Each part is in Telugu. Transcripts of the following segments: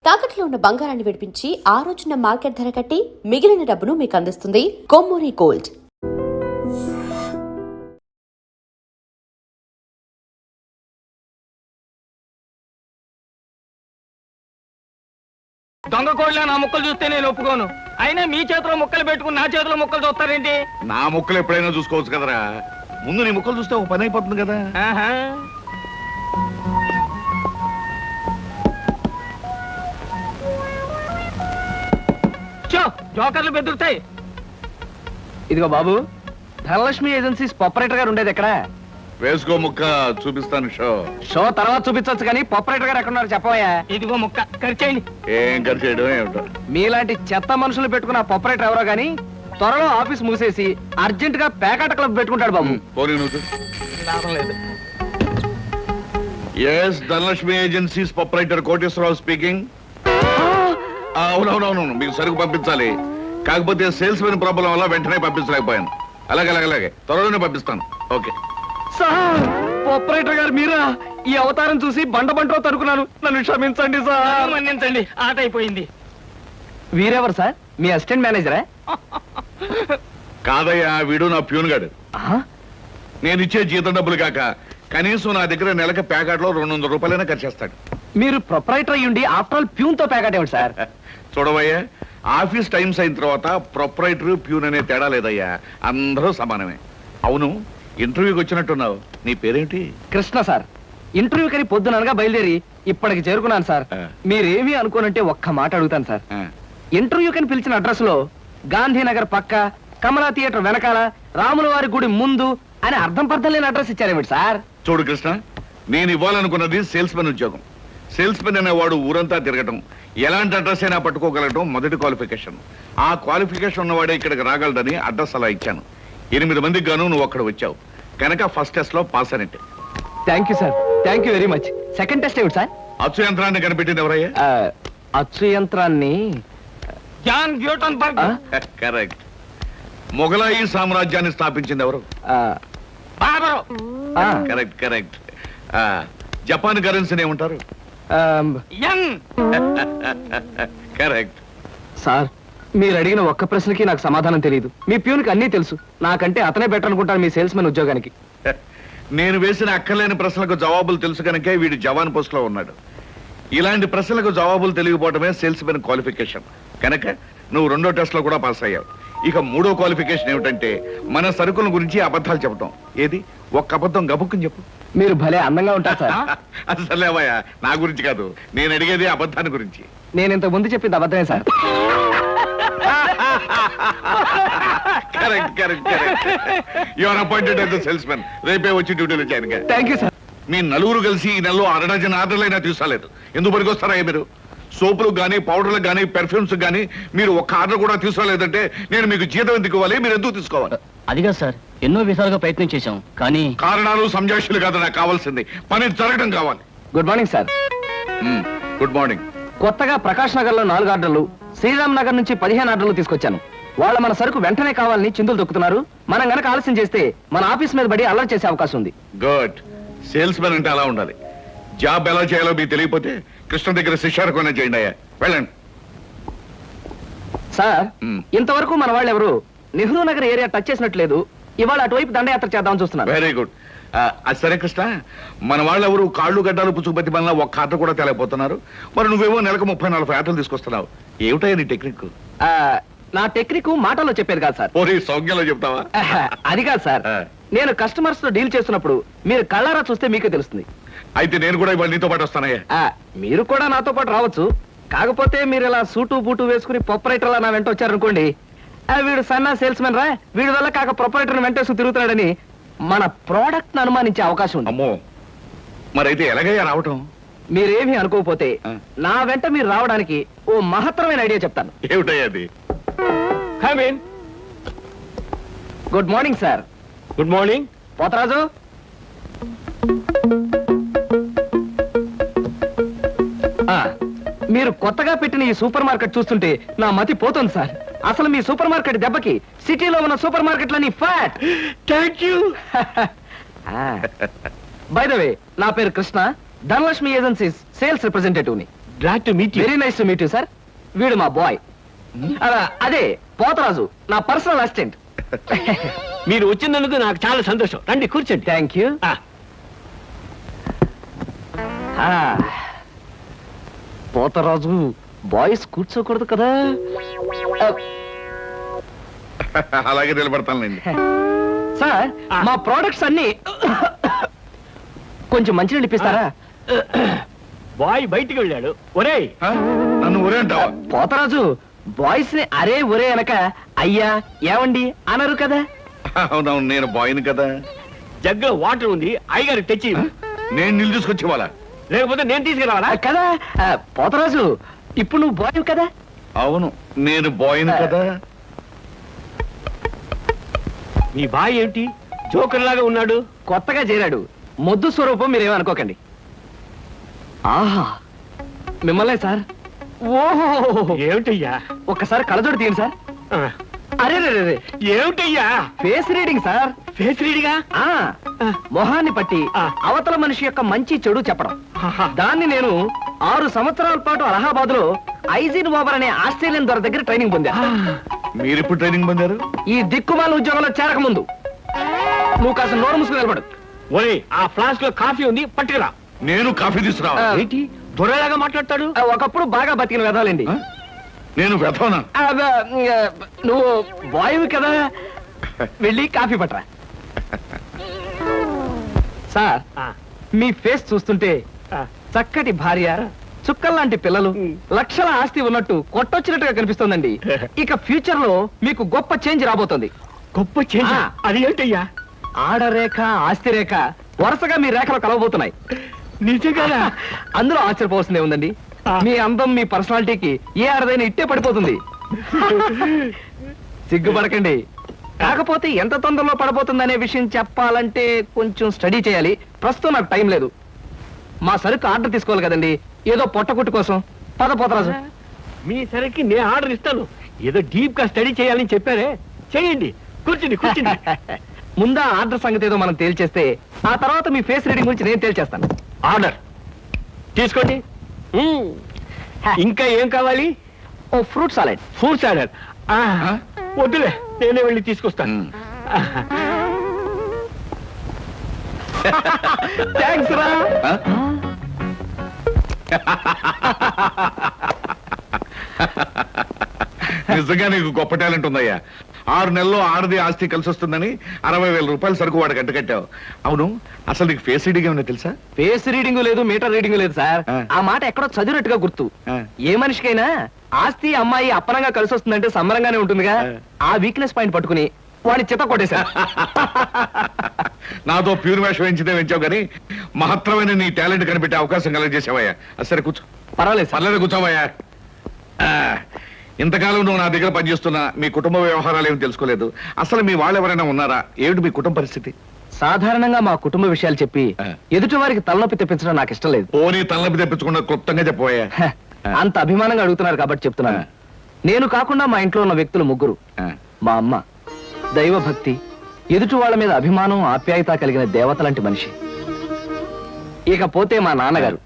తాకట్లో ఉన్న బంగారాన్ని విడిపించి ఆ రోజున మార్కెట్ ధర కట్టి మిగిలిన డబ్బును మీకు అందిస్తుంది కొమ్మూరి గోల్డ్. దొంగ కోళ్ళ నా ముక్కలు చూస్తే నేను ఒప్పుకోను. అయినా మీ చేతిలో ముక్కలు పెట్టుకుని నా చేతిలో ముక్కలు చూస్తారేంటి? నా ముక్కలు ఎప్పుడైనా చూసుకోవచ్చు కదరా. ముందు నీ ముక్కలు చూస్తే ఒక పని అయిపోతుంది కదా. జోకర్లు బెదురుతాయి. ఇదిగో బాబు, ధనలక్ష్మి ఏజెన్సీస్ ప్రొపరేటర్ గారు ఉండేది ఎక్కడ? వేసుకో ముక్క చూపిస్తాను. షో తర్వాత చూపించవచ్చు కానీ ప్రొపరేటర్ గారు ఎక్కడ ఉన్నారు చెప్పవయ్యా. ఇదిగో ముక్క ఖర్చేయండి. ఏం ఖర్చు చేయడం ఏమిటో. మీలాంటి చెత్త మనుషులు పెట్టుకున్న ప్రొపరేటర్ ఎవరో గానీ త్వరలో ఆఫీస్ మూసేసి అర్జెంట్ గా పేకాట క్లబ్ పెట్టుకుంటాడు బాబు. పోనీ నువ్వు లాభం లేదు. Yes, Dhanalakshmi agencies proprietor Koteswararao speaking. అవునవునవును, మీకు సరుకు పంపించాలి. కాకపోతే సేల్స్ మెన్ ప్రాబ్లం వల్ల వెంటనే పంపించలేకపోయాను. అలాగే అలాగే అలాగే త్వరలోనే పంపిస్తాను. ఓకే సార్, ఆపరేటర్ గారు మీరా? ఈ అవతారం చూసి బండబంటో తరుకున్నాను. నన్ను క్షమించండి సార్. మన్నించండి, ఆట అయిపోయింది. వీరెవరు సార్? మీ అసిస్టెంట్ మేనేజరా? కాదయ్యా, వీడు నా ప్యూన్ గాడు. నేను ఇచ్చే జీతం డబ్బులు కాక కనీసం నా దగ్గర నెలకి ప్యాకెట్లో 200 రూపాయలైనా ఖర్చు చేస్తాడు. మీరు ప్రొపరైటర్ అయ్యుండి ఆఫ్టర్ ఆల్ ప్యూన్ తో ప్యాకెట్ ఏమిటి సార్? చూడవయ్యా, ఆఫీస్ టైమ్స్ అయిన తర్వాత ప్రొపరైటర్ ప్యూన్ అనే తేడా లేదయ్యా, అందరూ సమానమే. అవును, ఇంటర్వ్యూకి వచ్చినట్టున్నావు. నీ పేరేంటి? కృష్ణ సార్. ఇంటర్వ్యూ కని పొద్దుననగా బయలుదేరి ఇప్పటికి చేరుకున్నాను సార్. మీరేమీ అనుకోనంటే ఒక్క మాట అడుగుతాను సార్. ఇంటర్వ్యూ కని పిలిచిన అడ్రస్ లో గాంధీనగర్ పక్క, కమలా థియేటర్ వెనకాల, రాముల వారి గుడి ముందు అని అర్థం పర్థం లేని అడ్రస్ ఇచ్చారేమిటి సార్? చూడు కృష్ణ, నేను ఇవ్వాలనుకున్నది సేల్స్ మెన్ ఉద్యోగం. సేల్స్ మెన్ అనేవాడు ఊరంతా తిరగటం, ఎలాంటి అడ్రస్ అయినా పట్టుకోగలగటం మొదటి క్వాలిఫికేషన్. ఆ క్వాలిఫికేషన్ ఉన్నవాడే ఇక్కడికి రాగలడని అడ్రస్ అలా ఇచ్చాను. 8 మందికి గాను నువ్వు అక్కడ వచ్చావు కనుక ఫస్ట్ టెస్ట్ లో పాస్ అనేట్టు. Thank you sir, thank you very much. Second test ఏమిటి సార్? అచ్చు యంత్రాన్ని కనిపెట్టింది ఎవరయ్యా? అచ్చు యంత్రాన్ని జాన్ న్యూటన్బర్గ్. కరెక్ట్. మొఘలాయి సామ్రాజ్యాన్ని స్థాపించింది ఎవరు? Correct correct. జపాన్ కరెన్సీని ఏమంటారు? కరెక్ట్. సార్, మీరు అడిగిన ఒక్క ప్రశ్నకి నాకు సమాధానం తెలియదు. మీ ప్యూన్కి అన్నీ తెలుసు. నాకంటే అతనే బెటర్ అనుకుంటాను మీ సేల్స్ మెన్ ఉద్యోగానికి. నేను వేసిన అక్కర్లేని ప్రశ్నలకు జవాబులు తెలుసు కనుకే వీడు జవాన్ పోస్ట్ లో ఉన్నాడు. ఇలాంటి ప్రశ్నలకు జవాబులు తెలియకపోవడమే సేల్స్ మెన్ క్వాలిఫికేషన్. కనుక నువ్వు 2వ టెస్ట్ లో కూడా పాస్ అయ్యావు. ఇక 3వ క్వాలిఫికేషన్ ఏమిటంటే మన సరుకుల గురించి అబద్ధాలు చెప్పడం. ఏది ఒక్క అబద్ధం గబుక్కుని చెప్పు. మీరు భలే అందంగా ఉంటారు సార్. అసలేవయ్యా, నా గురించి కాదు, నేను అడిగేది అబద్ధాన్ని గురించి. నేను ఇంతకు ముందు చెప్పింది అబద్ధమే sir. Correct correct correct. You are appointed as the sales men. రేపే వచ్చి డ్యూటీలో జాయిన్ గా. Thank you sir. మీ నలుగురు కలిసి ఈ నెలలో 6 డజన్ ఆర్డర్లైనా తీసుకోలేదు. ఎందుకు పనికొస్తారా మీరు? సోపులకు కానీ, పౌడర్లకు కానీ, పెర్ఫ్యూమ్స్ కానీ మీరు ఒక్క ఆర్డర్ కూడా తీసుకోలేదంటే నేను మీకు జీతం ఎందుకు ఇవ్వాలి? మీరు ఎందుకు తీసుకోవాలి? అదిగా సార్, ఎన్నో విధాలుగా ప్రయత్నం చేశాం కానీ కారణాలు సంజాషులు కాదు నాకు కావాల్సింది, పని జరగడం కావాలి. Good morning sir. Good morning. కొత్తగా ప్రకాష్ నగర్ లో 4 ఆర్డర్లు, శ్రీరామ్ నగర్ నుంచి 15 ఆర్డర్లు తీసుకొచ్చాను. వాళ్ళు మన సరుకు వెంటనే కావాలని చిందులు దొక్కుతున్నారు. మనం గనక ఆలస్యం చేస్తే మన ఆఫీస్ మీద పడి అల్లరి చేసే అవకాశం ఉంది. గుడ్. సేల్స్ మెన్ అంటే అలా ఉండాలి. జాబ్ ఎలా చేయాలో మీకు తెలియకపోతే కృష్ణ దగ్గర శిష్యారకమైనా చేయండి అయ్యా. వెళ్ళండి సార్. ఇంతవరకు మన వాళ్ళు ఎవరు నెహ్రూ నగర్ ఏరియా టచ్ చేసినట్లేదు. ఇవాళ అటువైపు దండయాత్ర చేద్దామని చూస్తున్నారు. Very good. అది సరే కృష్ణ, మన వాళ్ళు ఎవరు కాళ్ళు గడ్డాలు పుచ్చుకుపతి వల్ల ఒక్క ఆర్డర్ కూడా తేలేకపోతున్నారు. మరి నువ్వేమో నెలకు 30-40 ఆర్డర్లు తీసుకొస్తున్నావు. ఏమిటయ్యా నీ టెక్నిక్? నా టెక్నిక్ మాటల్లో చెప్పేది కాదు సార్. పోనీ సౌజ్ఞలో చెప్తావా? అది కాదు సార్. నేను కస్టమర్స్ తో డీల్ చేస్తున్నప్పుడు మీరు కళ్ళారా చూస్తే మీకే తెలుస్తుంది. అయితే నేను కూడా ఇవాళ నీతో పాటు వస్తానయ్యా. మీరు కూడా నాతో పాటు రావచ్చు. కాకపోతే మీరు ఇలా సూటు బూటు వేసుకుని ప్రొపరేటర్ నా వెంట వచ్చారనుకోండి, వీడు సన్నా సేల్స్ మెన్ రా, వీడి వల్ల కాక ప్రొపరేటర్ వెంటేసుకు తిరుగుతున్నాడని మన ప్రోడక్ట్ ను అనుమానించే అవకాశం ఉంది. అమ్మో, మరైతే ఎలాగయ్యా రావటం? మీరేమీ అనుకోకపోతే నా వెంట మీరు రావడానికి ఓ మహత్తరమైన ఐడియా చెప్తాను. ఏమిటయ్యా అది? Good morning sir. Good morning. Potharaju, మీరు కొత్తగా పెట్టిన ఈ సూపర్ మార్కెట్ చూస్తుంటే నా మతి పోతుంది సార్. అసలు మీ సూపర్ మార్కెట్ దెబ్బకి సిటీలో ఉన్న సూపర్ మార్కెట్లన్నీ ఫ్యాట్. Thank you. By the way, నా పేరు Krishna, Dhanalakshmi agencies sales representative ని. Glad to meet you. Very nice to meet you sir. వీడు మా బాయ్. అదే పోతరాజు, నా పర్సనల్ అసిస్టెంట్. మీరు వచ్చినందుకు నాకు చాలా సంతోషం. రండి కూర్చోండి. Thank you. పోతరాజు, బాయ్స్ కూర్చోకూడదు కదా. అలాగే నిలబడతానులేండి. సార్, మా ప్రోడక్ట్స్ అన్ని కొంచెం మంచినీళ్ళు ఇప్పిస్తారా? బాయ్ బయటికి వెళ్ళాడు. ఒరేయ్, ఆ? నన్ను ఊరే అంటావా? పోతరాజు, బాయ్స్ ని అరే ఒరే అనక అయ్యా ఏమండి అనరు కదా. అవునవును, నేను బాయ్ని కదా. జగ్గులో వాటర్ ఉంది, అయ్యగారికి తెచ్చి. నేను నీళ్ళు తీసుకొచ్చి వాళ్ళ. లేకపోతే నేను తీసుకురావాలా? కదా పోతరాజు, ఇప్పుడు నువ్వు బాయ్ కదా. అవును, నేను బాయ్ని కదా. మీ బాయ్ ఏంటి జోకర్ లాగా ఉన్నాడు? కొత్తగా చేరాడు, మొద్దు స్వరూపం, మీరేమనుకోకండి. ఆహా, మిమ్మల్నే సార్. ఓహో, ఏమిటయ్యా? ఒక్కసారి కళ్ళజోడు తీయండి సార్. ఆ, అరే రే, ఏమిటయ్యా? Face reading sir. ఫేస్ రీడిగా? ఆ మొహాన్ని పట్టి ఆ. అవతల మనిషి యొక్క మంచి చెడు చెప్పడం. దాన్ని నేను 6 సంవత్సరాల పాటు అలహాబాద్ లో ఐజిన్ ఓవర్ అనే ఆస్ట్రేలియన్ ద్వారా దగ్గర ట్రైనింగ్ పొందా. మీరు ఇప్పుడు ట్రైనింగ్ పొందారు? ఈ దిక్కుమాల ఉద్యోగంలో చేరక ముందు. నువ్వు కాస్త నోరు మూసుకుని నిలబడు. ఒరేయ్, ఆ ఫ్లాస్క్ లో కాఫీ ఉంది, పట్టుకురా. నేను కాఫీ తీసుకురా. ఆ. ఏంటి దొరలాగా మాట్లాడతాడు? ఒకప్పుడు బాగా బతికిన వెదాలండి. నేను వెతవనా? నువ్వు బాయ్ కదా, వెళ్ళి కాఫీ పట్టరా. సార్, ఆ, మీ ఫేస్ చూస్తుంటే ఆ. చక్కటి భార్య, చుక్కల్లాంటి పిల్లలు, లక్షల ఆస్తి ఉన్నట్టు కొట్టొచ్చినట్టుగా కనిపిస్తోందండి. ఇక ఫ్యూచర్ లో మీకు గొప్ప చేంజ్ రాబోతోంది. గొప్ప చేంజ్. ఆ. అది ఏంటయ్యా? ఆడరేఖ, ఆస్తి రేఖ వరుసగా మీ రేఖలు కలవబోతున్నాయి. నిజంగా? అందులో ఆశ్చర్యపోవాల్సిందే ఉందండి. ఆ. మీ అందం, మీ పర్సనాలిటీకి ఏ ఆడదైనా ఇట్టే పడిపోతుంది. సిగ్గుపడకండి. కాకపోతే ఎంత తొందరలో పడబోతుందనే విషయం చెప్పాలంటే కొంచెం స్టడీ చేయాలి. ప్రస్తుతం నాకు టైం లేదు. మా సరుకు ఆర్డర్ తీసుకోవాలి కదండి, ఏదో పొట్టకుట్టు కోసం. పద పోతరాజు. మీ సరికి నేను ఆర్డర్ ఇస్తాను. ఏదో డీప్ గా స్టడీ చేయాలని చెప్పారే, చేయండి. కూర్చుని కూర్చుని. ముందా ఆర్డర్ సంగతి ఏదో మనం తేల్చేస్తే ఆ తర్వాత మీ ఫేస్ రీడింగ్ గురించి నేను తేల్చేస్తాను. ఆర్డర్ తీసుకోండి. ఇంకా ఏం కావాలి? ఓ ఫ్రూట్ సాలెడ్. Fruits order. వద్దులే, నేనే వెళ్ళి తీసుకొస్తాను. థ్యాంక్స్ రా. ఆ? నిజంగా నీకు గొప్ప టాలెంట్ ఉందయ్యా. 6 నెలల్లో ఆడది ఆస్తి కలిసి వస్తుందని 60,000 రూపాయల సరుకు వాడికి అంటకట్టావు. అవును, అసలు నీకు ఫేస్ రీడింగ్ ఏమన్నా తెలుసా? ఫేస్ రీడింగ్ లేదు, మీటర్ రీడింగ్ లేదు సార్. ఆ. ఆ మాట ఎక్కడో చదివినట్టుగా గుర్తు. ఆ. ఏ మనిషికైనా ఆస్తి అమ్మాయి అప్పనంగా కలిసి వస్తుందంటే సంబరంగానే ఉంటుందిగా. ఆ. ఆ వీక్నెస్ పాయింట్ పట్టుకుని వాడి చిత్త కొట్టేశా. నాతో ప్యూర్ వేషం వేయించితే వేయించావు కానీ మహత్తరమైన నీ టాలెంట్ కనిపెట్టే అవకాశం కలగజేసావయ్యా. సరే కూర్చో. పర్వాలేదు సార్. పర్లేదు, కూర్చోవయ్యా. ఇంతకాలం నువ్వు నా దగ్గర పనిచేస్తున్నా మీ కుటుంబ వ్యవహారాలు ఏమి తెలుసుకోలేదు. అసలు మీ వాళ్ళు ఎవరైనా ఉన్నారా? ఏమిటి మీ కుటుంబ పరిస్థితి? సాధారణంగా మా కుటుంబ విషయాలు చెప్పి ఆ. ఎదుటి వారికి తలనొప్పి తెప్పించడం నాకు ఇష్టం లేదు. పోనీ తలనొప్పి తెప్పించకుండా క్లుప్తంగా చెప్పబోయా. హ, అంత అభిమానంగా అడుగుతున్నారు కాబట్టి చెప్తున్నాను. ఆ. నేను కాకుండా మా ఇంట్లో ఉన్న వ్యక్తులు 3. మా అమ్మ దైవభక్తి, ఎదుటి వాళ్ళ మీద అభిమానం, ఆప్యాయత కలిగిన దేవత లాంటి మనిషి. ఇకపోతే మా నాన్నగారు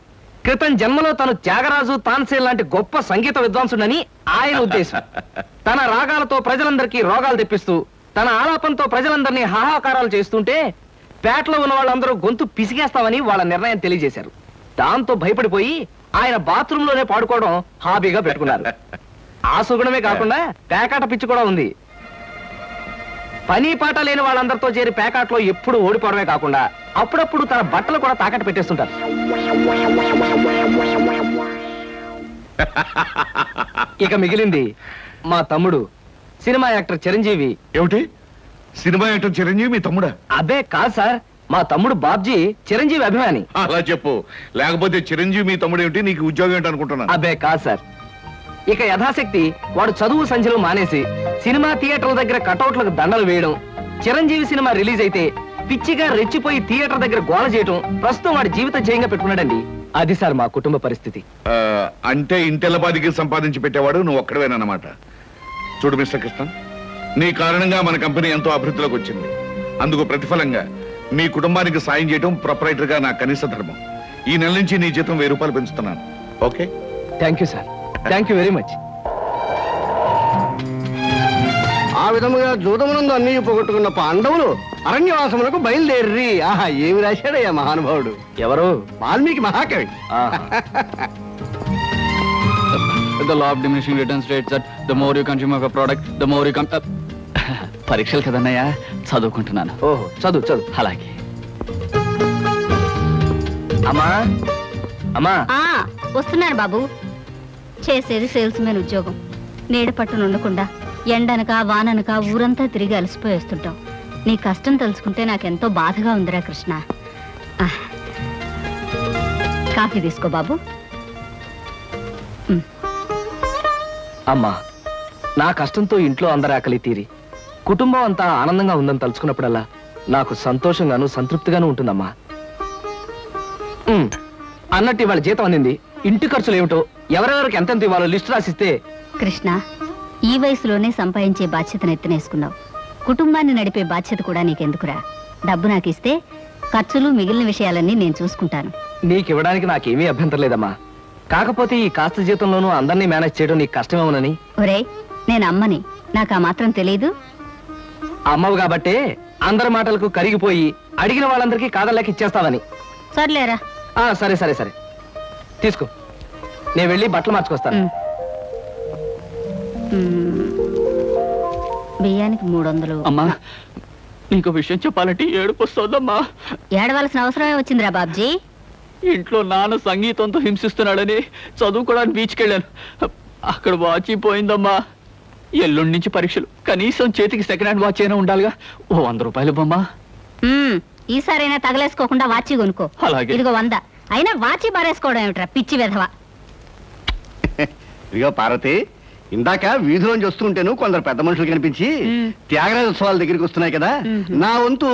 క్రితం జన్మలో తను త్యాగరాజు, తాన్సేన్ లాంటి గొప్ప సంగీత విద్వాంసుడని ఆయన ఉద్దేశం. తన రాగాలతో ప్రజలందరికీ రోగాలు తెప్పిస్తూ, తన ఆలాపంతో ప్రజలందరినీ హాహాకారాలు చేస్తుంటే పేటలో ఉన్న వాళ్ళందరూ గొంతు పిసిగేస్తామని వాళ్ళ నిర్ణయం తెలియజేశారు. దాంతో భయపడిపోయి ఆయన బాత్రూమ్ లోనే పాడుకోవడం హాబీగా పెట్టుకున్నారు. ఆ సుగుణమే కాకుండా పేకాట పిచ్చి కూడా ఉంది. పని పాట లేని వాళ్ళందరితో చేరి పేకాట్లో ఎప్పుడు ఓడిపోవడమే కాకుండా అప్పుడప్పుడు తన బట్టలు కూడా తాకట్టు పెట్టేస్తుంటారు. ఇక మిగిలింది మా తమ్ముడు సినిమా యాక్టర్ చిరంజీవి. ఏమిటి, సినిమా యాక్టర్ చిరంజీవి మీ తమ్ముడా? అబ్బే కాదు సార్, మా తమ్ముడు బాబ్జీ చిరంజీవి అభిమాని. అలా చెప్పు, లేకపోతే చిరంజీవి మీ తమ్ముడు ఏమిటి, నీకు ఉద్యోగం ఏంటి అనుకుంటున్నాను. అబ్బే కాదు సార్. ఇక యథాశక్తి వాడు చదువు సంధ్యలు మానేసి సినిమా థియేటర్ల దగ్గర కటౌట్లకు దండలు వేయడం, చిరంజీవి సినిమా రిలీజ్ అయితే పిచ్చిగా రెచ్చిపోయి థియేటర్ దగ్గర గోల చేయడం ప్రస్తుతం వాడి జీవిత జయంగా పెట్టుకున్నాడండి. అది సార్ మా కుటుంబ పరిస్థితి. అంటే ఇంటెల్లపాదికి సంపాదించి పెట్టేవాడు నువ్వు ఒక్కడవేనన్నమాట. చూడు మిస్టర్ కృష్ణ, నీ కారణంగా మన కంపెనీ ఎంతో అభివృద్ధిలోకి వచ్చింది. అందుకు ప్రతిఫలంగా మీ కుటుంబానికి సాయం చేయడం ప్రొపరైటర్ గా నా కనీస ధర్మం. ఈ నెల నుంచి నీ జీతం 1000 రూపాయలు పెంచుతున్నాను. Okay? Thank you sir, thank you very much. ఆ విధముగా జూదమునందు అన్ని పోగొట్టుకున్న పాండవులు అరణ్యవాసములకు బయలుదేరి. ఆహా, ఏమి రాశాడయ్యా మహానుభావుడు. ఎవరు? వాల్మీకి మహాకవి. The law of diminishing returns states that the more you consume of a product, the more you పరీక్షలు కదన్నయ్యా, చదువుకుంటున్నాను. ఓహో, చదువు చదువు. అలాగే. అమ్మా అమ్మా, వస్తున్నాను బాబు. చేసేది సేల్స్ మెన్ ఉద్యోగం. నీడ పట్టున ఉండకుండా ఎండనక వాననక ఊరంతా తిరిగి అలసిపోయేస్తుంటాం. నీ కష్టం తలుచుకుంటే నాకెంతో బాధగా ఉందిరా కృష్ణ. కాఫీ తీసుకో బాబు. అమ్మా, నా కష్టంతో ఇంట్లో అందరి ఆకలి తీరి కుటుంబం అంతా ఆనందంగా ఉందని తలుచుకున్నప్పుడల్లా నాకు సంతోషంగాను సంతృప్తిగాను ఉంటుందమ్మా. అన్నట్టు ఇవాళ జీతం అందింది. ఇంటి ఖర్చులు ఏమిటో, ఎవరెవరికి ఎంతెంత ఇవ్వాలో లిస్టు రాసిస్తే. కృష్ణ, ఈ వయసులోనే సంపాదించే బాధ్యతను ఎత్తినేసుకున్నావు. కుటుంబాన్ని నడిపే బాధ్యత కూడా నీకెందుకురా? డబ్బు నాకు ఇస్తే ఖర్చులు మిగిలిన విషయాలన్నీ నేను చూసుకుంటాను. నీకివ్వడానికి నాకేమీ అభ్యంతరం లేదమ్మా. కాకపోతే ఈ కాస్త జీతంలోనూ అందరినీ మేనేజ్ చేయడం నీకు కష్టమేమోనని. ఒరేయ్, నేను అమ్మని, నాకు ఆ మాత్రం తెలీదు. అమ్మవు కాబట్టే అందరి మాటలకు కరిగిపోయి అడిగిన వాళ్ళందరికీ కాదలేక ఇచ్చేస్తావని. సర్లేరా. సరే సరే సరే, తీసుకో. నేను వెళ్ళి బట్టలు మార్చుకొస్తాను. బియ్యానికి 300. అమ్మా, నీకు విషయం చెప్పాలంటే ఏడుపు వస్తుందమ్మా. ఏడవలసిన అవసరమే వచ్చిందిరా బాబ్జీ. ఇంట్లో నాన్న సంగీతంతో హింసిస్తున్నాడని చదువుకోవడానికి బీచ్కి వెళ్ళాను. అక్కడ వాచ్ పోయిందమ్మా. ఎల్లుండి నుంచి పరీక్షలు. కనీసం చేతికి సెకండ్ హ్యాండ్ వాచ్ అయినా ఉండాలిగా. ఓ 100 రూపాయలు బొమ్మా. ఈసారైనా తగలేసుకోకుండా వాచి కొనుక్కో. అలాగే. ఇదిగో 100. అయినా వాచి బారేసుకోవడం ఏమిట్రా పిచ్చి వెధవ. ఇదిగో పార్వతి, ఇందాక వీధిలోంచి వస్తుంటేను కొందరు పెద్ద మనుషులు కనిపించి త్యాగరాజోత్సవాల దగ్గరికి వస్తున్నాయి కదా, నా వంతు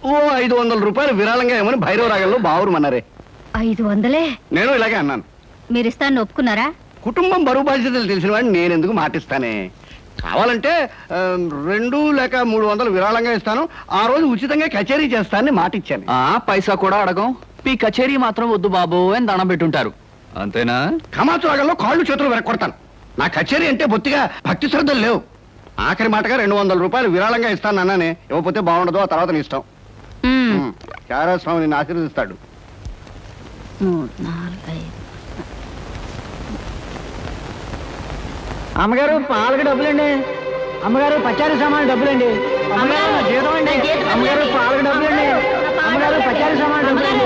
ఓ 500 రూపాయలు విరాళంగా ఏమని భైరవ రాగంలో బావురమన్నారే. 500? నేను ఇలాగే అన్నాను. మీరు ఇస్తాను ఒప్పుకున్నారా? కుటుంబం బరువు బాధ్యతలు తెలిసిన వాడిని నేను ఎందుకు మాటిస్తానే. కావాలంటే 2 లేక 300 విరాళంగా ఇస్తాను. ఆ రోజు ఉచితంగా కచేరీ చేస్తానని మాటిచ్చాను. పైసా కూడా అడగం. మీ కచేరీ మాత్రం వద్దు బాబు అని దండం పెట్టుంటారు. అంతేనా? కమాతు రాగంలో కాళ్ళు చేతులు వెరక్కొడతాను. నా కచేరీ అంటే బొత్తిగా భక్తి శ్రద్ధలు లేవు. ఆఖరి మాటగా 200 రూపాయలు విరాళంగా ఇస్తాను అన్నానే. ఇవ్వకపోతే బాగుండదు, ఆ తర్వాత నీ ఇష్టం. చారాస్వామి నిన్ను ఆశీర్వదిస్తాడు. 3, 4, 5. అమ్మగారు పాలకు డబ్బులండి. అమ్మగారు పచారీ సామాన్ డబ్బులండి. అమ్మగారు నా జీతం అండి. అమ్మగారు పాలకు డబ్బులండి. అమ్మగారు పచారీ సామాన్ డబ్బులండి.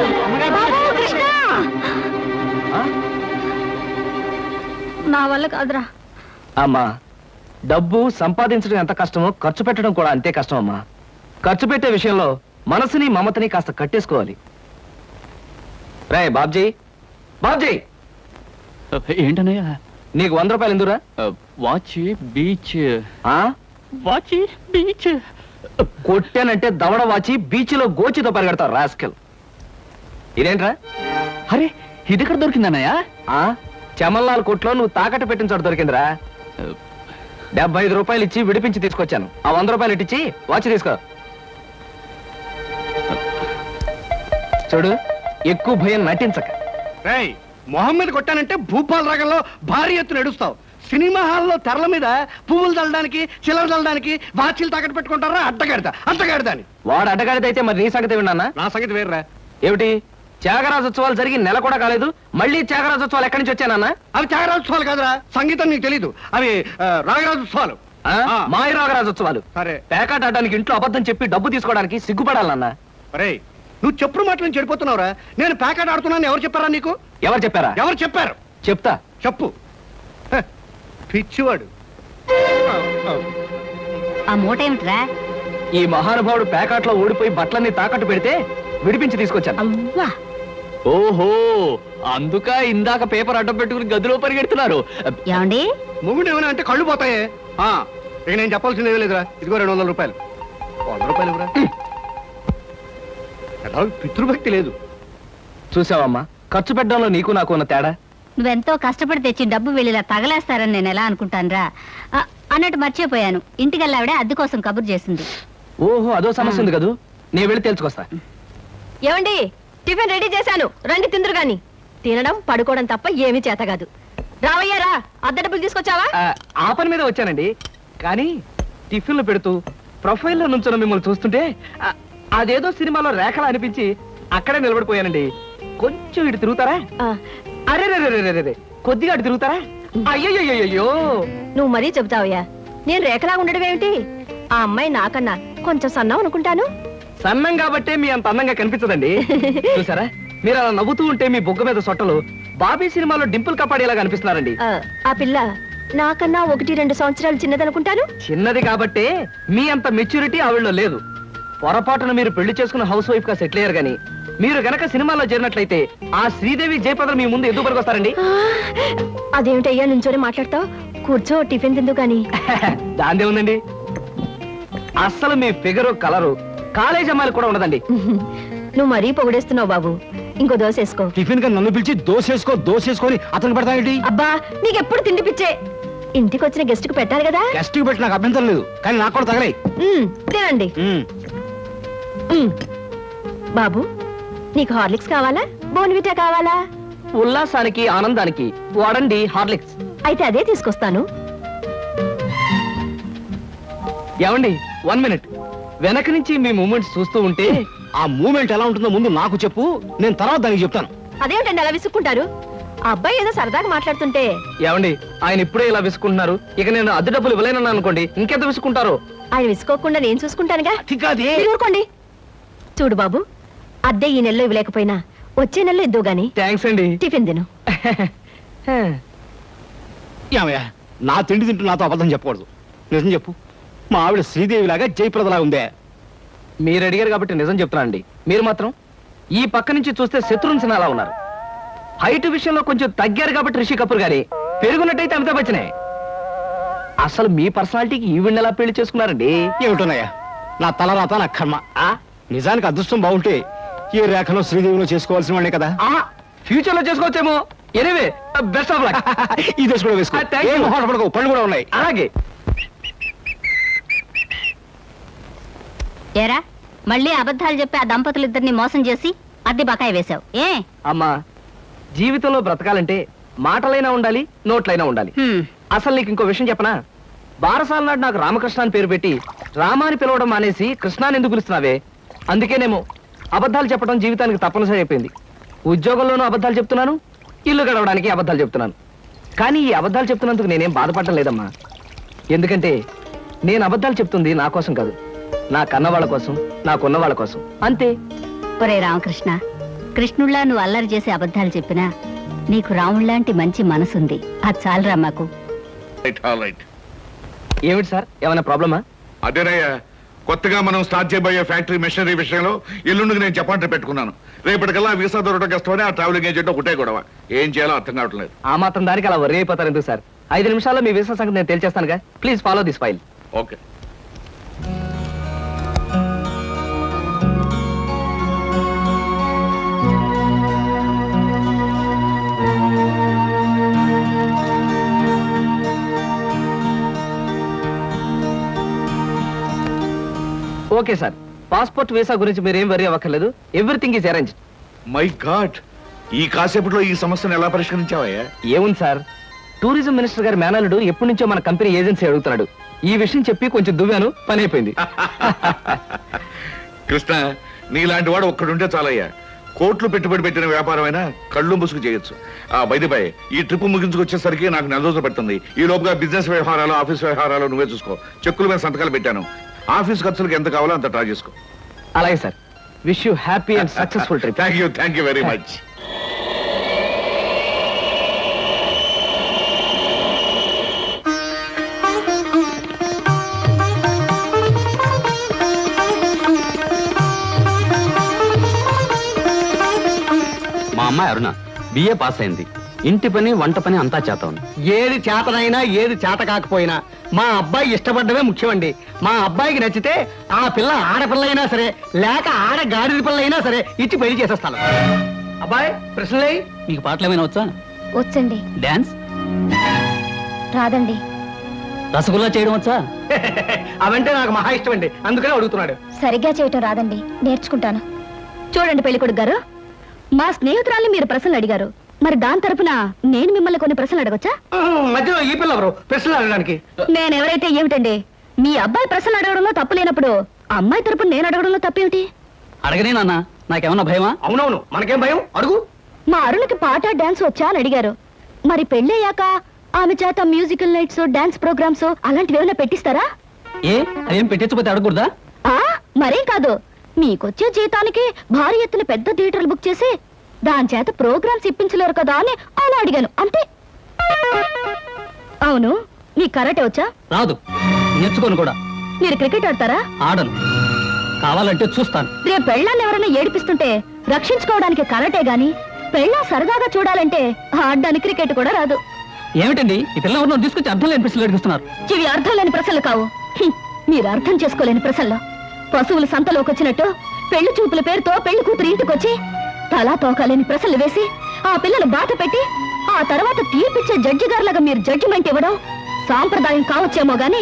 నా వల్ల కాదురా. అమ్మా, డబ్బు సంపాదించడం ఎంత కష్టమో ఖర్చు పెట్టడం కూడా అంతే కష్టం అమ్మా. ఖర్చు పెట్టే విషయంలో మనసుని మమతని కాస్త కట్టేసుకోవాలి. రే బాబ్జీ, బాబ్జీ, ఏంటన్నయ్యా? నీకు 100 రూపాయలు ఎందురా? వాచ్ బీచ్. వాచి బీచ్ కొట్టానంటే దవడ వాచి బీచ్లో గోచితో పరిగెడతావు రాస్కెల్. ఇదేంట్రా? అరే, ఇది ఎక్కడ దొరికిందన్నయ్యా? చమల్లాల్ కొట్లో నువ్వు తాకట్టు పెట్టిన చోట దొరికిందిరా. 75 రూపాయలు ఇచ్చి విడిపించి తీసుకొచ్చాను. ఆ 100 రూపాయలు ఇట్టించి వాచ్ తీసుకో. చూడు, ఎక్కువ భయం నటించక. రేయ్, మొహం మీద కొట్టానంటే భూపాల్ రాగంలో భారీ ఎత్తున నడుస్తావు. సినిమా హాల్లో తెరల మీద పువ్వులు చల్లడానికి, చిల్లర చల్లడానికి వాచీలు తాకట్టు పెట్టుకుంటారా? అడ్డగాడిదా అని. వాడు అడ్డగాడిదైతే మరి నీ సంగతి విన్నానా? నా సంగతి వేర్రా. ఏమిటి, త్యాగరాజోత్సవాలు జరిగి నెల కూడా కాలేదు, మళ్ళీ త్యాగరాజోత్సవాలు ఎక్కడి నుంచి వచ్చానన్నా? అవి త్యాగరాజోత్సవాలు కాదురా, సంగీతం నీకు తెలీదు. అవి రాగరాజోత్సవాలు. మాయ రాగరాజోత్సవాలు. సరే, పేకాట ఆడడానికి ఇంట్లో అబద్ధం చెప్పి డబ్బు తీసుకోవడానికి సిగ్గుపడాలన్నా? రేయ్, నువ్వు చెప్పుడు మాటలు నుంచి చెడిపోతున్నావురా. నేను ప్యాకెట్ ఆడుతున్నాను ఎవరు చెప్పారా నీకు? ఎవరు చెప్పారా? ఎవరు చెప్పారు? చెప్తా, చెప్పు. పిచ్చివాడు. ఆ మూట ఏమిట్రా? ఈ మహానుభావుడు ప్యాకాట్లో ఓడిపోయి బట్టలన్నీ తాకట్టు పెడితే విడిపించి తీసుకొచ్చాను. అవ్వా, ఓహో, అందుక ఇందాక పేపర్ అడ్డం పెట్టుకుని గదిలో పరిగెడుతున్నారు. ఏమండి? మొగుడు ఏమైనా అంటే కళ్ళు పోతాయే. ఇక నేను చెప్పాల్సింది ఏమీ లేదురా. ఇదిగో 200 రూపాయలు. 100 రూపాయలు ఇవ్వరా. పితృభక్తి లేదు. చూసావమ్మా, ఖర్చు పెట్టడంలో నీకు నాకు ఉన్న తేడా. నువ్వెంతో కష్టపడి తెచ్చి డబ్బు వెళ్ళిలా తగలేస్తారని నేను ఎలా అనుకుంటానురా. అన్నట్టు మర్చిపోయాను, ఇంటికెళ్ళావిడే అద్దె కోసం కబురు చేసింది. ఓహో, అదో సమస్య ఉంది కదూ. నేను వెళ్ళి తెలుసుకొస్తా. ఏమండి, టిఫిన్ రెడీ చేశాను, రండి తిందురు గాని. తినడం పడుకోవడం తప్ప ఏమీ చేత కాదు. రావయ్యారా అద్దె డబ్బులు తీసుకొచ్చావా? ఆ పని మీద వచ్చానండి. కానీ టిఫిన్లు పెడుతూ ప్రొఫైల్లో నుంచున్న మిమ్మల్ని చూస్తుంటే అదేదో సినిమాలో రేఖలా అనిపించి అక్కడే నిలబడిపోయానండి. కొంచెం ఇటు తిరుగుతారా? అరే రే కొద్దిగా అటు తిరుగుతారా? అయ్యయ్యో, నువ్వు మరీ చెబుతావయ్యా. నేను రేఖలా ఉండడం ఏమిటి? ఆ అమ్మాయి నాకన్నా కొంచెం సన్నం అనుకుంటాను. సన్నం కాబట్టే మీ అంత అందంగా కనిపించదండి. చూసారా, మీరు అలా నవ్వుతూ ఉంటే మీ బొగ్గ మీద సొట్టలు బాబీ సినిమాలో డింపుల్ కపాడేలా కనిపిస్తున్నారండి. ఆ పిల్ల నాకన్నా 1-2 సంవత్సరాలు చిన్నదనుకుంటాను. చిన్నది కాబట్టే మీ అంత మెచ్యూరిటీ ఆవిడలో లేదు. పొరపాటున మీరు పెళ్లి చేసుకున్న హౌస్ వైఫ్ గా సెటిల్ అయ్యారు గానీ మీరు గనక సినిమాలో చేరినట్లయితే ఆ శ్రీదేవి జయపదలు మీ ముందు ఎందుకు వస్తారండి? అదేమిటయ్యా నుంచోనే మాట్లాడతావు? కూర్చో, టిఫిన్ తిందు గాని. దాందే ఉందండి. అస్సలు మీ ఫిగరు కలరు కాలేజ్ అమ్మాయిలు కూడా ఉండదండి. నువ్వు మరీ పొగిడేస్తున్నావు బాబు. ఇంకో దోశ వేసుకో. టిఫిన్ గా నన్ను పిలిచి దోసేసుకొని అతను పెడతానేంటి? అబ్బా, నీకెప్పుడు తిండి పిచ్చే. ఇంటికి వచ్చిన గెస్ట్ కు పెట్టాలి కదా. గెస్ట్ కి పెట్టి నాకు అభ్యంతరం లేదు, కానీ నాకు కూడా తగలే. తినండి. బాబు, నీకు హార్లిక్స్ కావాలా, బోన్విటా కావాలా? ఉల్లాసానికి ఆనందానికి వాడండి హార్లిక్స్. అయితే అదే తీసుకొస్తాను. ఏమండి, 1 మినిట్. వెనక నుంచి మీ మూమెంట్స్ చూస్తూ ఉంటే ఆ మూమెంట్ ఎలా ఉంటుందో ముందు నాకు చెప్పు, నేను తర్వాత దానికి చెప్తాను. అదేమిటండి అలా విసుక్కుంటారు? ఆ అబ్బాయి ఏదో సరదాగా మాట్లాడుతుంటే. ఏమండి, ఆయన ఇప్పుడే ఇలా విసుకుంటున్నారు. ఇక నేను అద్దె డబ్బులు ఇవ్వలేనన్నా అనుకోండి, ఇంకెంత విసుకుంటారో. ఆయన విసుకోకుండా నేను చూసుకుంటానుగా. మీరు ఊరుకోండి. చూడు బాబు, అద్దె ఈ నెలలో ఇవ్వలేకపోయినా వచ్చే నెలలో ఇద్దు గాని. థ్యాంక్స్ అండి. టిఫిన్ తిను. ఏమయ్యా, నా తిండి తింటూ నాతో అబద్ధం చెప్పకూడదు. నిజం చెప్పు, మా ఆవిడ శ్రీదేవిలాగా జయప్రదలా ఉందే? మీరు అడిగారు కాబట్టి నిజం చెప్తున్నానండి. మీరు మాత్రం ఈ పక్క నుంచి చూస్తే శత్రుఘ్న సిన్హా ఉన్నారు. హైట్ విషయంలో కొంచెం తగ్గారు కాబట్టి రిషి కపూర్ గారి, పెరుగున్నట్టయితే అమితాబ్ బచ్చనే. అసలు మీ పర్సనాలిటీకి ఈవిడ్ని ఎలా పెళ్లి చేసుకున్నారండి? ఏమిటోనయ్యా, నా తలరాత నా కర్మ. నిజానికి అదృష్టం బాగుంటే ఏ రేఖలో శ్రీదేవిలో చేసుకోవాల్సిన వాడే కదా. ఫ్యూచర్ లో చేసుకోవచ్చేమో. Anyway, best of luck. ఈ దశ కూడా వేసుకో. ఏం మొహాట పడకు, పళ్ళు కూడా ఉన్నాయి. అలాగే. ఏరా, మళ్ళీ అబద్ధాలు చెప్పి ఆ దంపతులిద్దరిని మోసం చేసి అద్దె బకాయి వేశావు ఏ? అమ్మా, జీవితంలో బ్రతకాలంటే మాటలైనా ఉండాలి, నోట్లైనా ఉండాలి. అసలు నీకు ఇంకో విషయం చెప్పనా? బారసాల నాడు నాకు రామకృష్ణ అని పేరు పెట్టి రామాని పిలవడం మానేసి కృష్ణాని ఎందుకు పిలుస్తున్నావే? అందుకేనేమో అబద్ధాలు చెప్పడం జీవితానికి తప్పనిసరి అయిపోయింది. ఉద్యోగంలోనూ అబద్ధాలు చెప్తున్నాను, ఇల్లు గడవడానికి అబద్ధాలు చెప్తున్నాను. కానీ ఈ అబద్ధాలు చెప్తున్నందుకు నేనేం బాధపడటం లేదమ్మా. ఎందుకంటే నేను అబద్ధాలు చెప్తుంది నా కోసం కాదు, నా కన్న వాళ్ళ కోసం, నాకున్న వాళ్ళ కోసం, అంతే. ఒరే రామకృష్ణ, కృష్ణుళ్ళా నువ్వు అల్లరి చేసే అబద్ధాలు చెప్పినా నీకు రాముళ్లాంటి మంచి మనసుంది. అది చాలరా మాకు. ఏమిటి సార్, ఏమైనా ప్రాబ్లమా? అదేనయ్యా, కొత్తగా మనం స్టార్ట్ చేయబోయే ఫ్యాక్టరీ మెషినరీ విషయంలో ఎల్లుండికి నేను చెప్పంటే పెట్టుకున్నాను. రేపటికల్లా వీసా దొరకడం కష్టమని ఆ ట్రావెలింగ్ ఏజెంట్ ఒకటే గొడవ. ఏం చేయాలో అర్థం కావట్లేదు. ఆ మాత్రం దానికి అలా వర్రీ అయిపోతారు ఎందుకు సార్? 5 నిమిషాల్లో మీ వీసా సంగతి నేను తేల్చేస్తానుగా. Please follow this file. Okay. Okay sir, passport visa గురించి మీరేం వరీ అవ్వక్కర్లేదు. Everything is arranged. My god, ఈ కాసేపట్లో ఈ సమస్యను ఎలా పరిష్కరించావయ్యా? ఏముంది సార్, టూరిజం మినిస్టర్ గారి మేనల్లుడు ఎప్పటి నుంచో మన కంపెనీ ఏజెన్సీ అడుగుతున్నాడు. ఈ విషయం చెప్పి కొంచెం దువ్వాను, పని అయిపోయింది. కృష్ణ, నీలాంటి వాడు ఒక్కడుంటే చాలయ్యా. కోట్లు పెట్టుబడి పెట్టిన వ్యాపారమైనా కళ్ళు ముసుగు చేయొచ్చు. బై ఈ ట్రిప్ ముగించుకొచ్చేసరికి నాకు 4 రోజులు పడుతుంది. ఈ లోపుగా బిజినెస్ వ్యవహారాలు, ఆఫీస్ వ్యవహారాలు నువ్వే చూసుకో. చెక్కుల మీద సంతకాలు పెట్టాను. ఆఫీస్ ఖర్చులకు ఎంత కావాలో అంత డ్రా చేసుకో. అలాగే sir. Wish you happy and successful trip. Thank you very much. మా అమ్మాయి అరుణ బిఏ పాస్ అయింది. ఇంటి పని వంట పని అంతా చేతాను. ఏది చేతనైనా ఏది చేత కాకపోయినా మా అబ్బాయి ఇష్టపడ్డమే ముఖ్యమండి. మా అబ్బాయికి నచ్చితే ఆ పిల్ల ఆడపిల్ల అయినా సరే, లేక ఆడ గాడిద పిల్ల అయినా సరే ఇచ్చి పెళ్లి చేసేస్తాను. అబ్బాయి, ప్రశ్నలే. మీకు పాటలు ఏమైనా వచ్చా? వచ్చండి. డాన్స్ రాదండి. రసగుల్లా చేయడం వచ్చా? అవంటే నాకు మహా ఇష్టం అండి, అందుకనే అడుగుతున్నాడు. సరిగ్గా చేయటం రాదండి, నేర్చుకుంటాను. చూడండి పెళ్లికొడుకు గారు, మా స్నేహితురాల్ని మీరు ప్రశ్నలు అడిగారు. మరి దాని తరపున నేను మిమ్మల్ని కొన్ని ప్రశ్నలు అడగొచ్చా? మధ్యలో ఈ పిల్ల ఎవరు ప్రశ్నలు అడగడానికి? నేనెవరైతే ఏమిటండి? మీ అబ్బాయి ప్రశ్నలు అడగడంలో తప్పు లేనప్పుడు అమ్మాయి తరపున నేను అడగడంలో తప్పేమిటి? అడగనే నాన్న, నాకేమన్నా భయమా? అవునవును, మనకేం భయం, అడుగు. మా అరుణకి పాట డాన్స్ వచ్చా అని అడిగారు. మరి పెళ్ళయ్యాక ఆమె చేత మ్యూజికల్ నైట్స్, డాన్స్ ప్రోగ్రామ్స్ అలాంటివి ఏమైనా పెట్టిస్తారా? ఏ అదేం పెట్టించకపోతే అడగకూడదా? మరేం కాదు, మీకొచ్చే జీతానికి భారీ ఎత్తున పెద్ద థియేటర్లు బుక్ చేసి దాని చేత ప్రోగ్రామ్స్ ఇప్పించలేరు కదా అని అలా అడిగాను అంతే. అవును, మీ కరాటే వచ్చా? రాదు, నేర్చుకోను కూడా. మీరు క్రికెట్ ఆడతారా? ఆడను, కావాలంటే చూస్తాను. రేపు పెళ్ళాన్ని ఎవరైనా ఏడిపిస్తుంటే రక్షించుకోవడానికి కరాటే గాని, పెళ్ళ సరదాగా చూడాలంటే ఆడడానికి క్రికెట్ కూడా రాదు. ఏమిటండి ఈ పిల్ల ఎవరినో తీసుకొచ్చి అర్థం లేని ప్రశ్నలు అడిగిస్తున్నారు? ఇవి అర్థం లేని ప్రశ్నలు కావు. మీరు అర్థం చేసుకోలేని ప్రశ్నలు. పశువులు సంతలోకి వచ్చినట్టు పెళ్లి చూపుల పేరుతో పెళ్లి కూతురు ఇంటికొచ్చి తలా తోకాలేని ప్రశ్నలు వేసి ఆ పిల్లలు బాట పెట్టి ఆ తర్వాత తీర్పిచ్చే జడ్జి గారులాగా మీరు జడ్జిమెంట్ ఇవ్వడం సాంప్రదాయం కావచ్చేమో గాని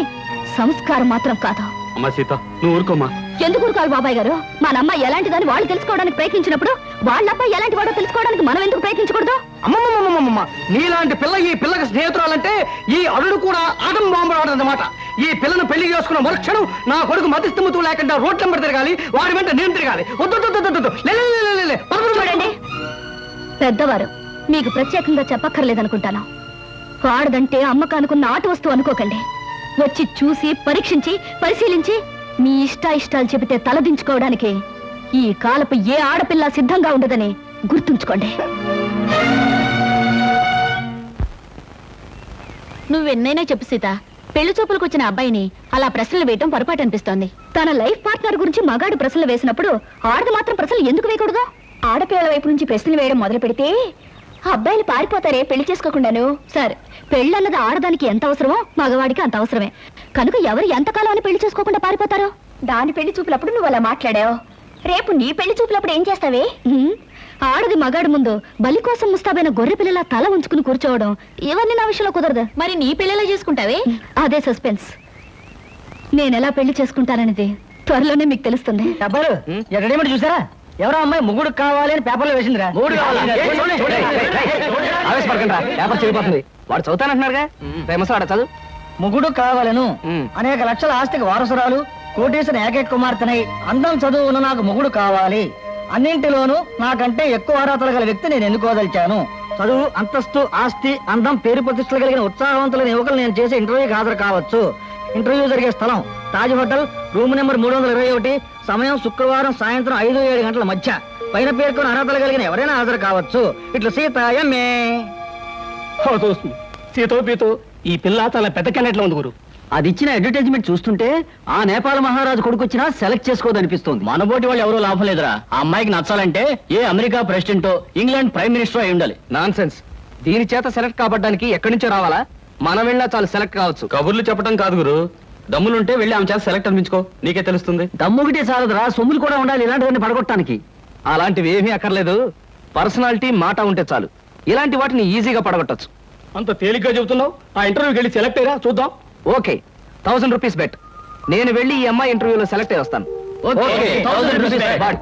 సంస్కారం మాత్రం కాదు. అమ్మా సీత, నువ్వు ఊరుకోమ్మా. ఎందుకు ఊరుకోవాలి బాబాయ్ గారు? మన అమ్మాయి ఎలాంటిదని వాళ్ళు తెలుసుకోవడానికి ప్రయత్నించినప్పుడు వాళ్ళ అబ్బాయి ఎలాంటి వాడో తెలుసుకోవడానికి మనం ఎందుకు ప్రయత్నించకూడదు? అమ్మమ్మమ్మమ్మమ్మ, నీలాంటి పిల్ల ఈ పిల్లకి స్నేహితురాలంటే ఈ అల్లుడు కూడా ఆటం బాంబులాడదన్నమాట. ఈ పిల్లను పెళ్లి చేసుకున్న మరుక్షణం నా కొడుకు మతిస్థిమతు లేకుండా రోడ్ల వెంబడి తిరగాలి, వాడి వెంట నేను తిరగాలి. చూడండి, పెద్దవారు మీకు ప్రత్యేకంగా చెప్పక్కర్లేదనుకుంటాను. ఆడదంటే అమ్మకానుకున్న ఆట వస్తువు అనుకోకండి. వచ్చి చూసి పరీక్షించి పరిశీలించి మీ ఇష్టాలు చెబితే తలదించుకోవడానికి ఈ కాలపు ఏ ఆడపిల్ల సిద్ధంగా ఉండదని గుర్తుంచుకోండి. నువ్వెన్నైనా చెప్పు సీత, పెళ్లి చూపులకు వచ్చిన అబ్బాయిని అలా ప్రశ్నలు వేయటం పొరపాటు అనిపిస్తోంది. తన లైఫ్ పార్ట్నర్ గురించి మగాడు ప్రశ్నలు వేసినప్పుడు ఆడది మాత్రం ప్రశ్నలు ఎందుకు వేయకూడదు? ఆడపిల్లల వైపు నుంచి ప్రశ్నలు వేయడం మొదలు పెడితే అబ్బాయిలు పారిపోతారే పెళ్లి చేసుకోకుండాను. సరే, పెళ్ళన్నది ఆడదానికి ఎంత అవసరమో మగవాడికి అంత అవసరమే. కనుక ఎవరు ఎంతకాలం అని పెళ్లి చేసుకోకుండా పారిపోతారో? దాని పెళ్లి చూపులప్పుడు నువ్వు అలా మాట్లాడావు, రేపు నీ పెళ్లి చూపులప్పుడు ఏం చేస్తావే? ఆడది మగాడి ముందు బలి కోసం ముస్తాబైన గొర్రె పిల్లల తల ఉంచుకుని కూర్చోవడం ఇవన్నీ నా విషయంలో కుదరదు. మరి నీ పెళ్లిలా చేసుకుంటావే? అదే సస్పెన్స్. నేనెలా పెళ్లి చేసుకుంటాననేది త్వరలోనే మీకు తెలుస్తుంది. డబ్బాలు ఎక్కడేమిటి చూసారా? ఎవరో అమ్మాయి ముగ్గుడు కావాలి అని పేపర్లో వేసిందిరా. ఆవేశపడకండి, పేపర్ చెడిపోతుంది. వాడు చదువుతానంటున్నారుగా, ప్రేమసాడ చదువు. ముగుడు కావాలను, అనేక లక్షల ఆస్తికి వారసురాలు, కోటేశ్వర ఏకైక కుమార్తెనై అందం చదువును నాకు ముగుడు కావాలి. అన్నింటిలోనూ నాకంటే ఎక్కువ అర్హతలు గల వ్యక్తి నేను ఎన్నుకోదలిచాను. చదువు, అంతస్తు, ఆస్తి, అందం, పేరు ప్రతిష్టలు కలిగిన ఉత్సాహవంతులైన యువకులు నేను చేసే ఇంటర్వ్యూకి హాజరు కావచ్చు. ఇంటర్వ్యూ జరిగే స్థలం తాజ్ హోటల్, రూమ్ నెంబర్ 321, సమయం శుక్రవారం సాయంత్రం 5-7 గంటల మధ్య. పైన పేర్కొన్న అర్హతలు కలిగిన ఎవరైనా హాజరు కావచ్చు. ఇట్లా సీత ఎంఏ. సీతో పీతో ఈ పిల్ల చాలా పెద్ద కెనెట్లో ఉంది గురు. అది ఇచ్చిన అడ్వర్టైజ్మెంట్ చూస్తుంటే ఆ నేపాల్ మహారాజు కొడుకు వచ్చినా సెలెక్ట్ చేసుకోదనిపిస్తుంది. మనబోటి వాళ్ళు ఎవరో లాభం లేదురా. ఆ అమ్మాయికి నచ్చాలంటే ఏ అమెరికా ప్రెసిడెంటో ఇంగ్లాండ్ ప్రైమ్ మినిస్టర్ అయి ఉండాలి. Non sense. దీని చేత సెలెక్ట్ కాబడ్డానికి ఎక్కడి నుంచో రావాలా? మనం వెళ్ళినా చాలు సెలెక్ట్ కావచ్చు. కబుర్లు చెప్పడం కాదు గురు, దమ్ములుంటే వెళ్ళి ఆమె చేత సెలెక్ట్ అనిపించుకో, నీకే తెలుస్తుంది. దమ్ముగిటే చాలదురా, సొమ్ములు కూడా ఉండాలి ఇలాంటివన్నీ పడగొట్టడానికి. అలాంటివి ఏమీ అక్కర్లేదు, పర్సనాలిటీ మాట ఉంటే చాలు. ఇలాంటి వాటిని ఈజీగా పడగొట్టచ్చు. అంత తేలిగ్గా చెబుతున్నావు. ఆ ఇంటర్వ్యూకి వెళ్ళి సెలెక్ట్ అయ్యారా చూద్దాం. Okay, 1000 rupees bet. నేను వెళ్ళి ఈ అమ్మాయి ఇంటర్వ్యూలో సెలెక్ట్ అయ్యి వస్తాను. Okay, 1000 rupees bet. But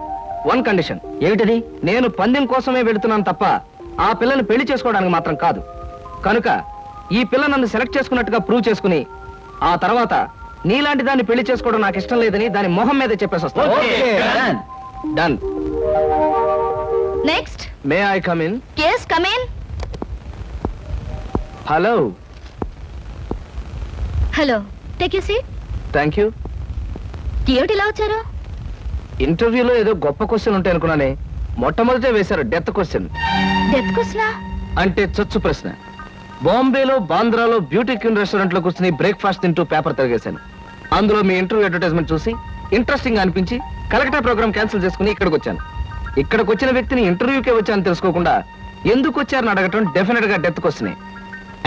one condition. ఏమిటది? నేను పందెం కోసమే వెళుతున్నాను తప్ప ఆ పిల్లని పెళ్లి చేసుకోవడానికి మాత్రం కాదు. కనుక ఈ పిల్ల నన్ను సెలెక్ట్ చేసుకున్నట్టుగా ప్రూవ్ చేసుకుని ఆ తర్వాత నీలాంటి దాన్ని పెళ్లి చేసుకోవడం నాకు ఇష్టం లేదని దాని మొహం మీద చెప్పేసి వస్తాను. Done. Next. May I come in? yes, come in. Hello. Hello, take you seat. Thank you. ఏమిటి ఇలా వచ్చారు? ఇంటర్వ్యూలో ఏదో గొప్ప క్వశ్చన్ ఉంటాయి అనుకున్నానే, మొట్టమొదటే వేశారు డెత్ క్వశ్చన్. డెత్ క్వశ్చనా? అంటే చచ్చు ప్రశ్న. బాంబేలో బాంద్రాలో బ్యూటీ క్వీన్ రెస్టారెంట్ లో కూర్చుని బ్రేక్ఫాస్ట్ తింటూ పేపర్ తిరిగేశాను. అందులో మీ ఇంటర్వ్యూ అడ్వర్టైజ్మెంట్ చూసి ఇంట్రెస్టింగ్ అనిపించి కలెక్టర్ ప్రోగ్రామ్ క్యాన్సిల్ చేసుకుని ఇక్కడికి వచ్చాను. ఇక్కడికి వచ్చిన వ్యక్తిని ఇంటర్వ్యూకే వచ్చాను తెలుసుకోకుండా ఎందుకు వచ్చారని అడగటం డెఫినెట్ గా డెత్ క్వశ్చనే.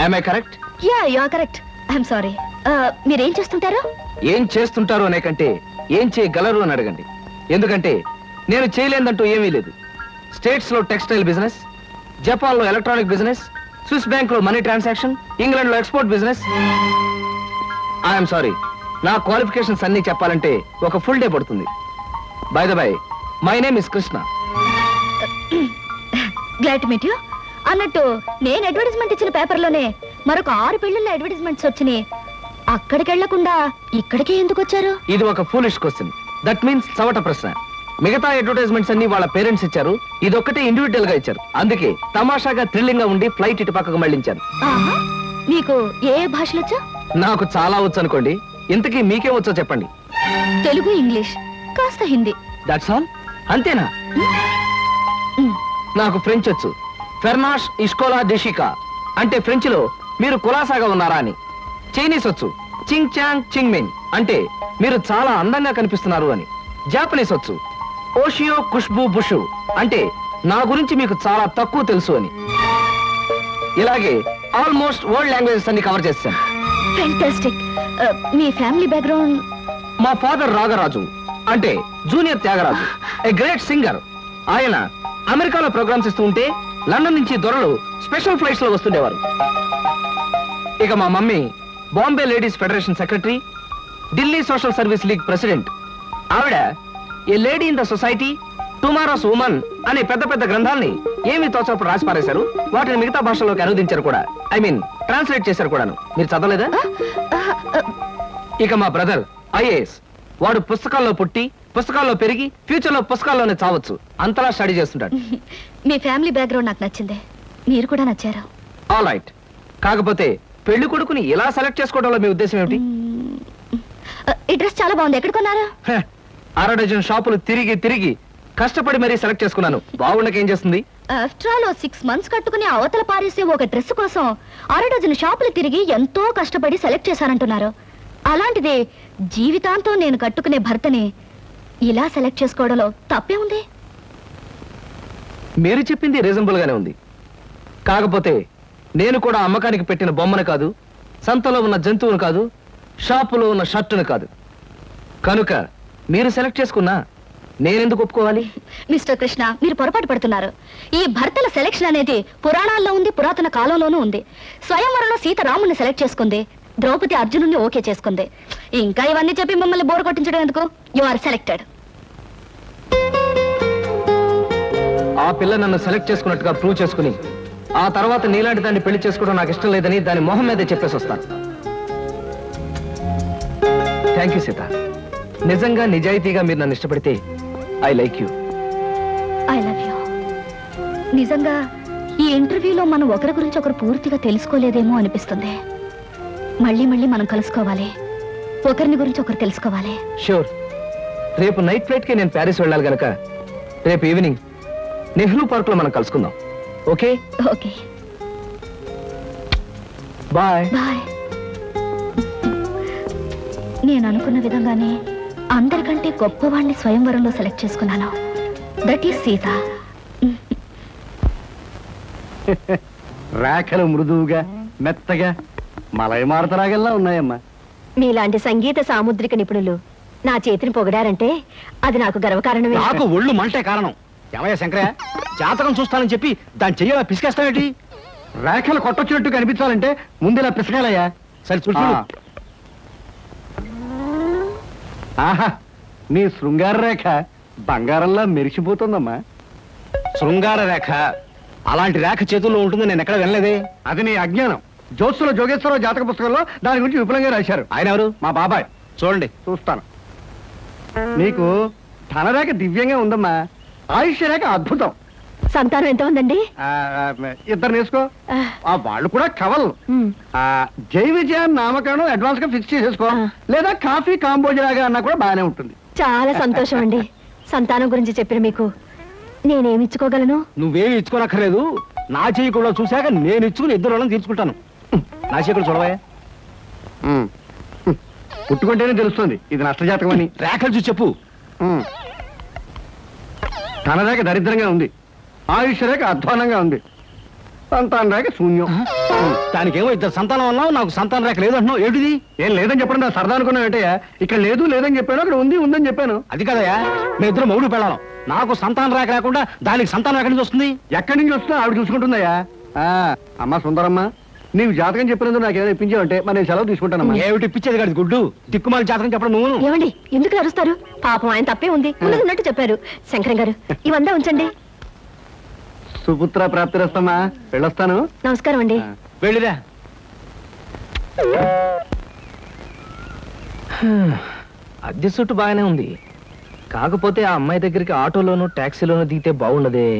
Am I correct? Yeah, you are correct. I'm sorry. మీరేం చేస్తుంటారు? ఏం చేస్తుంటారు అనే కంటే ఏం చేయగలరు అని అడగండి. ఎందుకంటే నేను చేయలేదంటూ ఏమీ లేదు. స్టేట్స్ లో టెక్స్టైల్ బిజినెస్, జపాన్ లో ఎలక్ట్రానిక్ బిజినెస్, స్విస్ బ్యాంక్ లో మనీ ట్రాన్సాక్షన్, ఇంగ్లాండ్ లో ఎక్స్పోర్ట్ బిజినెస్. ఐఎమ్ సారీ, నా క్వాలిఫికేషన్స్ అన్ని చెప్పాలంటే ఒక ఫుల్ డే పడుతుంది. By the by, my name is Krishna. Glad to meet you. అన్నట్టు నేను అడ్వర్టైజ్మెంట్ ఇచ్చిన పేపర్లోనే మరొక 6 పెళ్లిళ్ళ అడ్వర్టైజ్మెంట్స్ వచ్చినాయి. అక్కడికి వెళ్లకుండా ఇక్కడికే ఎందుకు వచ్చారు? ఇది ఒక ఫూలిష్ క్వశ్చన్. దట్ మీన్స్ చవట ప్రశ్న. మిగతా అడ్వర్టైజ్మెంట్స్ అన్ని వాళ్ళ పేరెంట్స్ ఇచ్చారు, ఇదొక్కటే ఇండివిజువల్ గా ఇచ్చారు. అందుకే తమాషాగా థ్రిల్లింగ్ గా ఉండి ఫ్లైట్ ఇటు పక్కకు మళ్ళించాను. ఆహా, మీకు ఏ భాషలు వచ్చా? నాకు చాలా వచ్చు అనుకోండి. ఇంతకీ మీకే వచ్చో చెప్పండి. తెలుగు, ఇంగ్లీష్, కాస్త హిందీ. That's all? అంతేనా? నాకు ఫ్రెంచ్ వచ్చు. ఫెర్నాష్ ఇస్కోలా డెషికా అంటే ఫ్రెంచ్ లో మీరు కులాసాగా ఉన్నారా అని. చైనీస్ వచ్చు. చింగ్ చాంగ్ చింగ్ మిన్ అంటే మీరు చాలా అందంగా కనిపిస్తున్నారు అని. జాపనీస్ వచ్చు. ఓషియో ఖుష్బు బుషు అంటే నా గురించి మీకు చాలా తక్కువ తెలుసు అని. ఇలాగే ఆల్మోస్ట్ వరల్డ్ లాంగ్వేజెస్ అన్ని కవర్ చేశాను. ఫెంటాస్టిక్. మీ ఫ్యామిలీ బ్యాక్గ్రౌండ్? మా ఫాదర్ రాగరాజు అంటే junior Thyagaraju, a great singer. ఆయన అమెరికాలో ప్రోగ్రామ్స్ ఇస్తూ ఉంటే లండన్ నుంచి దొరలు స్పెషల్ ఫ్లైట్స్ లో వస్తుండేవారు. ఇక మా mummy Bombay ladies federation secretary, Delhi social service league president. ఆవిడ a lady in the society, tomorrow's woman అనే పెద్ద పెద్ద గ్రంథాల్ని ఏమి తోచప్పుడు రాసి పారేశారు. వాటిని మిగతా భాషల్లోకి అనువదించారు కూడా. ఐ మీన్ ట్రాన్స్లేట్ చేశారు కూడాను. మీరు చదవలేదా? ఇక మా బ్రదర్ ఐఏఎస్. వాడు పుస్తకాల్లో పుట్టి పుస్తకాల్లో పెరిగి ఫ్యూచర్ లో పుస్తకాల్లోనే చావచ్చు. అంతలా స్టడీ చేస్తుంటాడు. మీ ఫ్యామిలీ బ్యాక్గ్రౌండ్ నాకు నచ్చింది. మీరు కూడా నచ్చారు. All right. కాకపోతే పెళ్లి కొడుకుని ఇలా సెలెక్ట్ చేసుకోవడంలో మీ ఉద్దేశం ఏమిటి? ఈ డ్రెస్ చాలా బాగుంది. ఎక్కడ కొన్నారు? 6 డజన్ షాపులు తిరిగి తిరిగి కష్టపడి మరీ సెలెక్ట్ చేసుకున్నాను. బాగుండకేం చేస్తుంది? ఆఫ్టర్ ఆల్ 6 months కట్టుకుని అవతల పారేసే ఒక డ్రెస్ కోసం 6 డజన్ షాపులు తిరిగి ఎంతో కష్టపడి సెలెక్ట్ చేశారంటున్నారు. అలాంటిది జీవితాంతం నేను కట్టుకునే భర్తని ఇలా సెలెక్ట్ చేసుకోవడంలో తప్పే ఉంది. మీరు చెప్పింది రీజనబుల్ గానే ఉంది. కాకపోతే నేను కూడా అమ్మకానికి పెట్టిన బొమ్మను కాదు, సంతలో ఉన్న జంతువును కాదు, షాపులో ఉన్న షర్టును కాదు. కనుక మీరు సెలెక్ట్ చేసుకున్నా నేనెందుకు ఒప్పుకోవాలి? మిస్టర్ కృష్ణ, మీరు పొరపాటు పడుతున్నారు. ఈ భర్తల సెలెక్షన్ అనేది పురాణాల్లో ఉంది, పురాతన కాలంలోనూ ఉంది. స్వయంవరంలో సీత రాముని సెలెక్ట్ చేసుకుంది, ద్రౌపది అర్జునుడిని ఓకే చేసుకుంది. ఇంకా ఇవన్నీ చెప్పి మిమ్మల్ని బోర్ కొట్టించడం ఎందుకు? You are selected. ఆ పిల్ల నన్ను సెలెక్ట్ చేసుకున్నట్టుగా ప్రూవ్ చేసుకుని ఆ తర్వాత నీలాంటి దాన్ని పెళ్లి చేసుకోవడం నాకు ఇష్టం లేదని దాని మొహం మీదే చెప్పేసి వస్తాను. Thank you Sita. నిజంగా నిజాయితీగా మీరు నన్ను ఇష్టపడితే I like you. I love you. నిజంగా ఈ ఇంటర్వ్యూలో మనం ఒకరి గురించి ఒకరు పూర్తిగా తెలుసుకోలేదేమో అనిపిస్తుంది. మళ్ళీ మళ్ళీ మనం కలుసుకోవాలి, ఒకరిని గురించి ఒకరు తెలుసుకోవాలి. షూర్. రేపు నైట్ ఫ్లైట్ కి నేను ప్యారిస్ వెళ్ళాలి గనక రేపు ఈవినింగ్ నెహ్రూ పార్క్ లో మనం కలుసుకుందాం. ఓకే? ఓకే. బాయ్. బాయ్. నేను అనుకున్న విధంగానే అందరికంటే గొప్పవాణ్ణి స్వయంవరంలో సెలెక్ట్ చేసుకున్నాను. That is Sita. రేఖలు మృదువుగా మెత్తగా మలయమారతరాగల్లా ఉన్నాయమ్మా. మీలాంటి సంగీత సాముద్రిక నిపుణులు నా చేతిని పొగిడారంటే అది నాకు గర్వకారణమే. నాకు ఒళ్ళు మంటే కారణం. ఏమయ్యా శంకరయ్య, జాతకం చూస్తానని చెప్పి దాన్ని చెయ్యాలా పిసికేస్తావేంటి? రేఖలు కొట్టొచ్చినట్టు కనిపించాలంటే ముందులా పిసకాలయ్యా. సరే చూడు. ఆహా, నీ శృంగార రేఖ బంగారంలా మెరిసిపోతుందమ్మా. శృంగార రేఖ అలాంటి రేఖ చేతుల్లో ఉంటుంది నేను ఎక్కడ వినలేదే. అది నీ అజ్ఞానం. జోత్సుల జోగేశ్వరరావు జాతక పుస్తకంలో దాని గురించి విపులంగా రాశారు. ఆయన ఎవరు? మా బాబాయ్. చూడండి. చూస్తాను. నీకు ధనరేఖ దివ్యంగా ఉందమ్మా. ఆయుష్య రేఖ అద్భుతం. సంతానం ఎంత ఉందండి? 2 నేర్చుకో. వాళ్ళు కూడా కవల్. జై విజయాన్ని నామకరణం అడ్వాన్స్ గా ఫిక్స్ చేసేసుకో. లేదా కాఫీ కాంబోజలాగా అన్నా కూడా బాగానే ఉంటుంది. చాలా సంతోషం అండి. సంతానం గురించి చెప్పిన మీకు నేనేమి ఇచ్చుకోగలను? నువ్వేమి ఇచ్చుకోనక్కర్లేదు. నా చెయ్యి కూడా చూశాక నేను ఇచ్చుకుని 2 రోజులను తీర్చుకుంటాను. నా చెయ్యి కూడా చూడవా. పుట్టుకుంటేనే తెలుస్తుంది ఇది నష్టజాతకం అని. రేఖలు చూసి చెప్పు. ధనరేఖ దరిద్రంగా ఉంది. ఆయుష్ రేఖ అధ్వానంగా ఉంది. సంతాన రేఖ శూన్యం. దానికేమో 2 సంతానం అన్నావు, నాకు సంతాన రేఖ లేదంటున్నావు. ఏమిటిది? ఏం లేదని చెప్పడం నా సరదా అనుకున్నావు ఏంటయ్యా? ఇక్కడ లేదు లేదని చెప్పాను, అక్కడ ఉంది ఉందని చెప్పాను. అది కదయా, మీ ఇద్దరు మొగుడు పెళ్ళాం. నాకు సంతాన రేఖ లేకుండా దానికి సంతానం ఎక్కడి నుంచి వస్తుంది? ఎక్కడి నుంచి వస్తుందో ఆవిడ చూసుకుంటుందయ్యా. అమ్మా సుందరమ్మ, నీవు జాతకం చెప్పినందుకు నాకు ఏదైనా ఇప్పించావంటే మరి నేను సెలవు తీసుకుంటానమ్మా. ఏమిటి ఇప్పించేది కాదు గుడ్డు, దిక్కుమాలి జాతకం చెప్పడం నువ్వు. ఏమండి ఎందుకు అరుస్తారు? పాపం ఆయన తప్పే ఉంది, ఉన్నట్టు చెప్పారు. శంకరం గారు ఇవంతా ఉంచండి. సుపుత్ర ప్రాప్తిరస్తమా, వెళ్ళొస్తాను. నమస్కారం అండి. వెళ్ళిరా. అద్దె చుట్టు బాగానే ఉంది, కాకపోతే ఆ అమ్మాయి దగ్గరికి ఆటోలోనూ ట్యాక్సీలోనూ దిగితే బాగుండదే.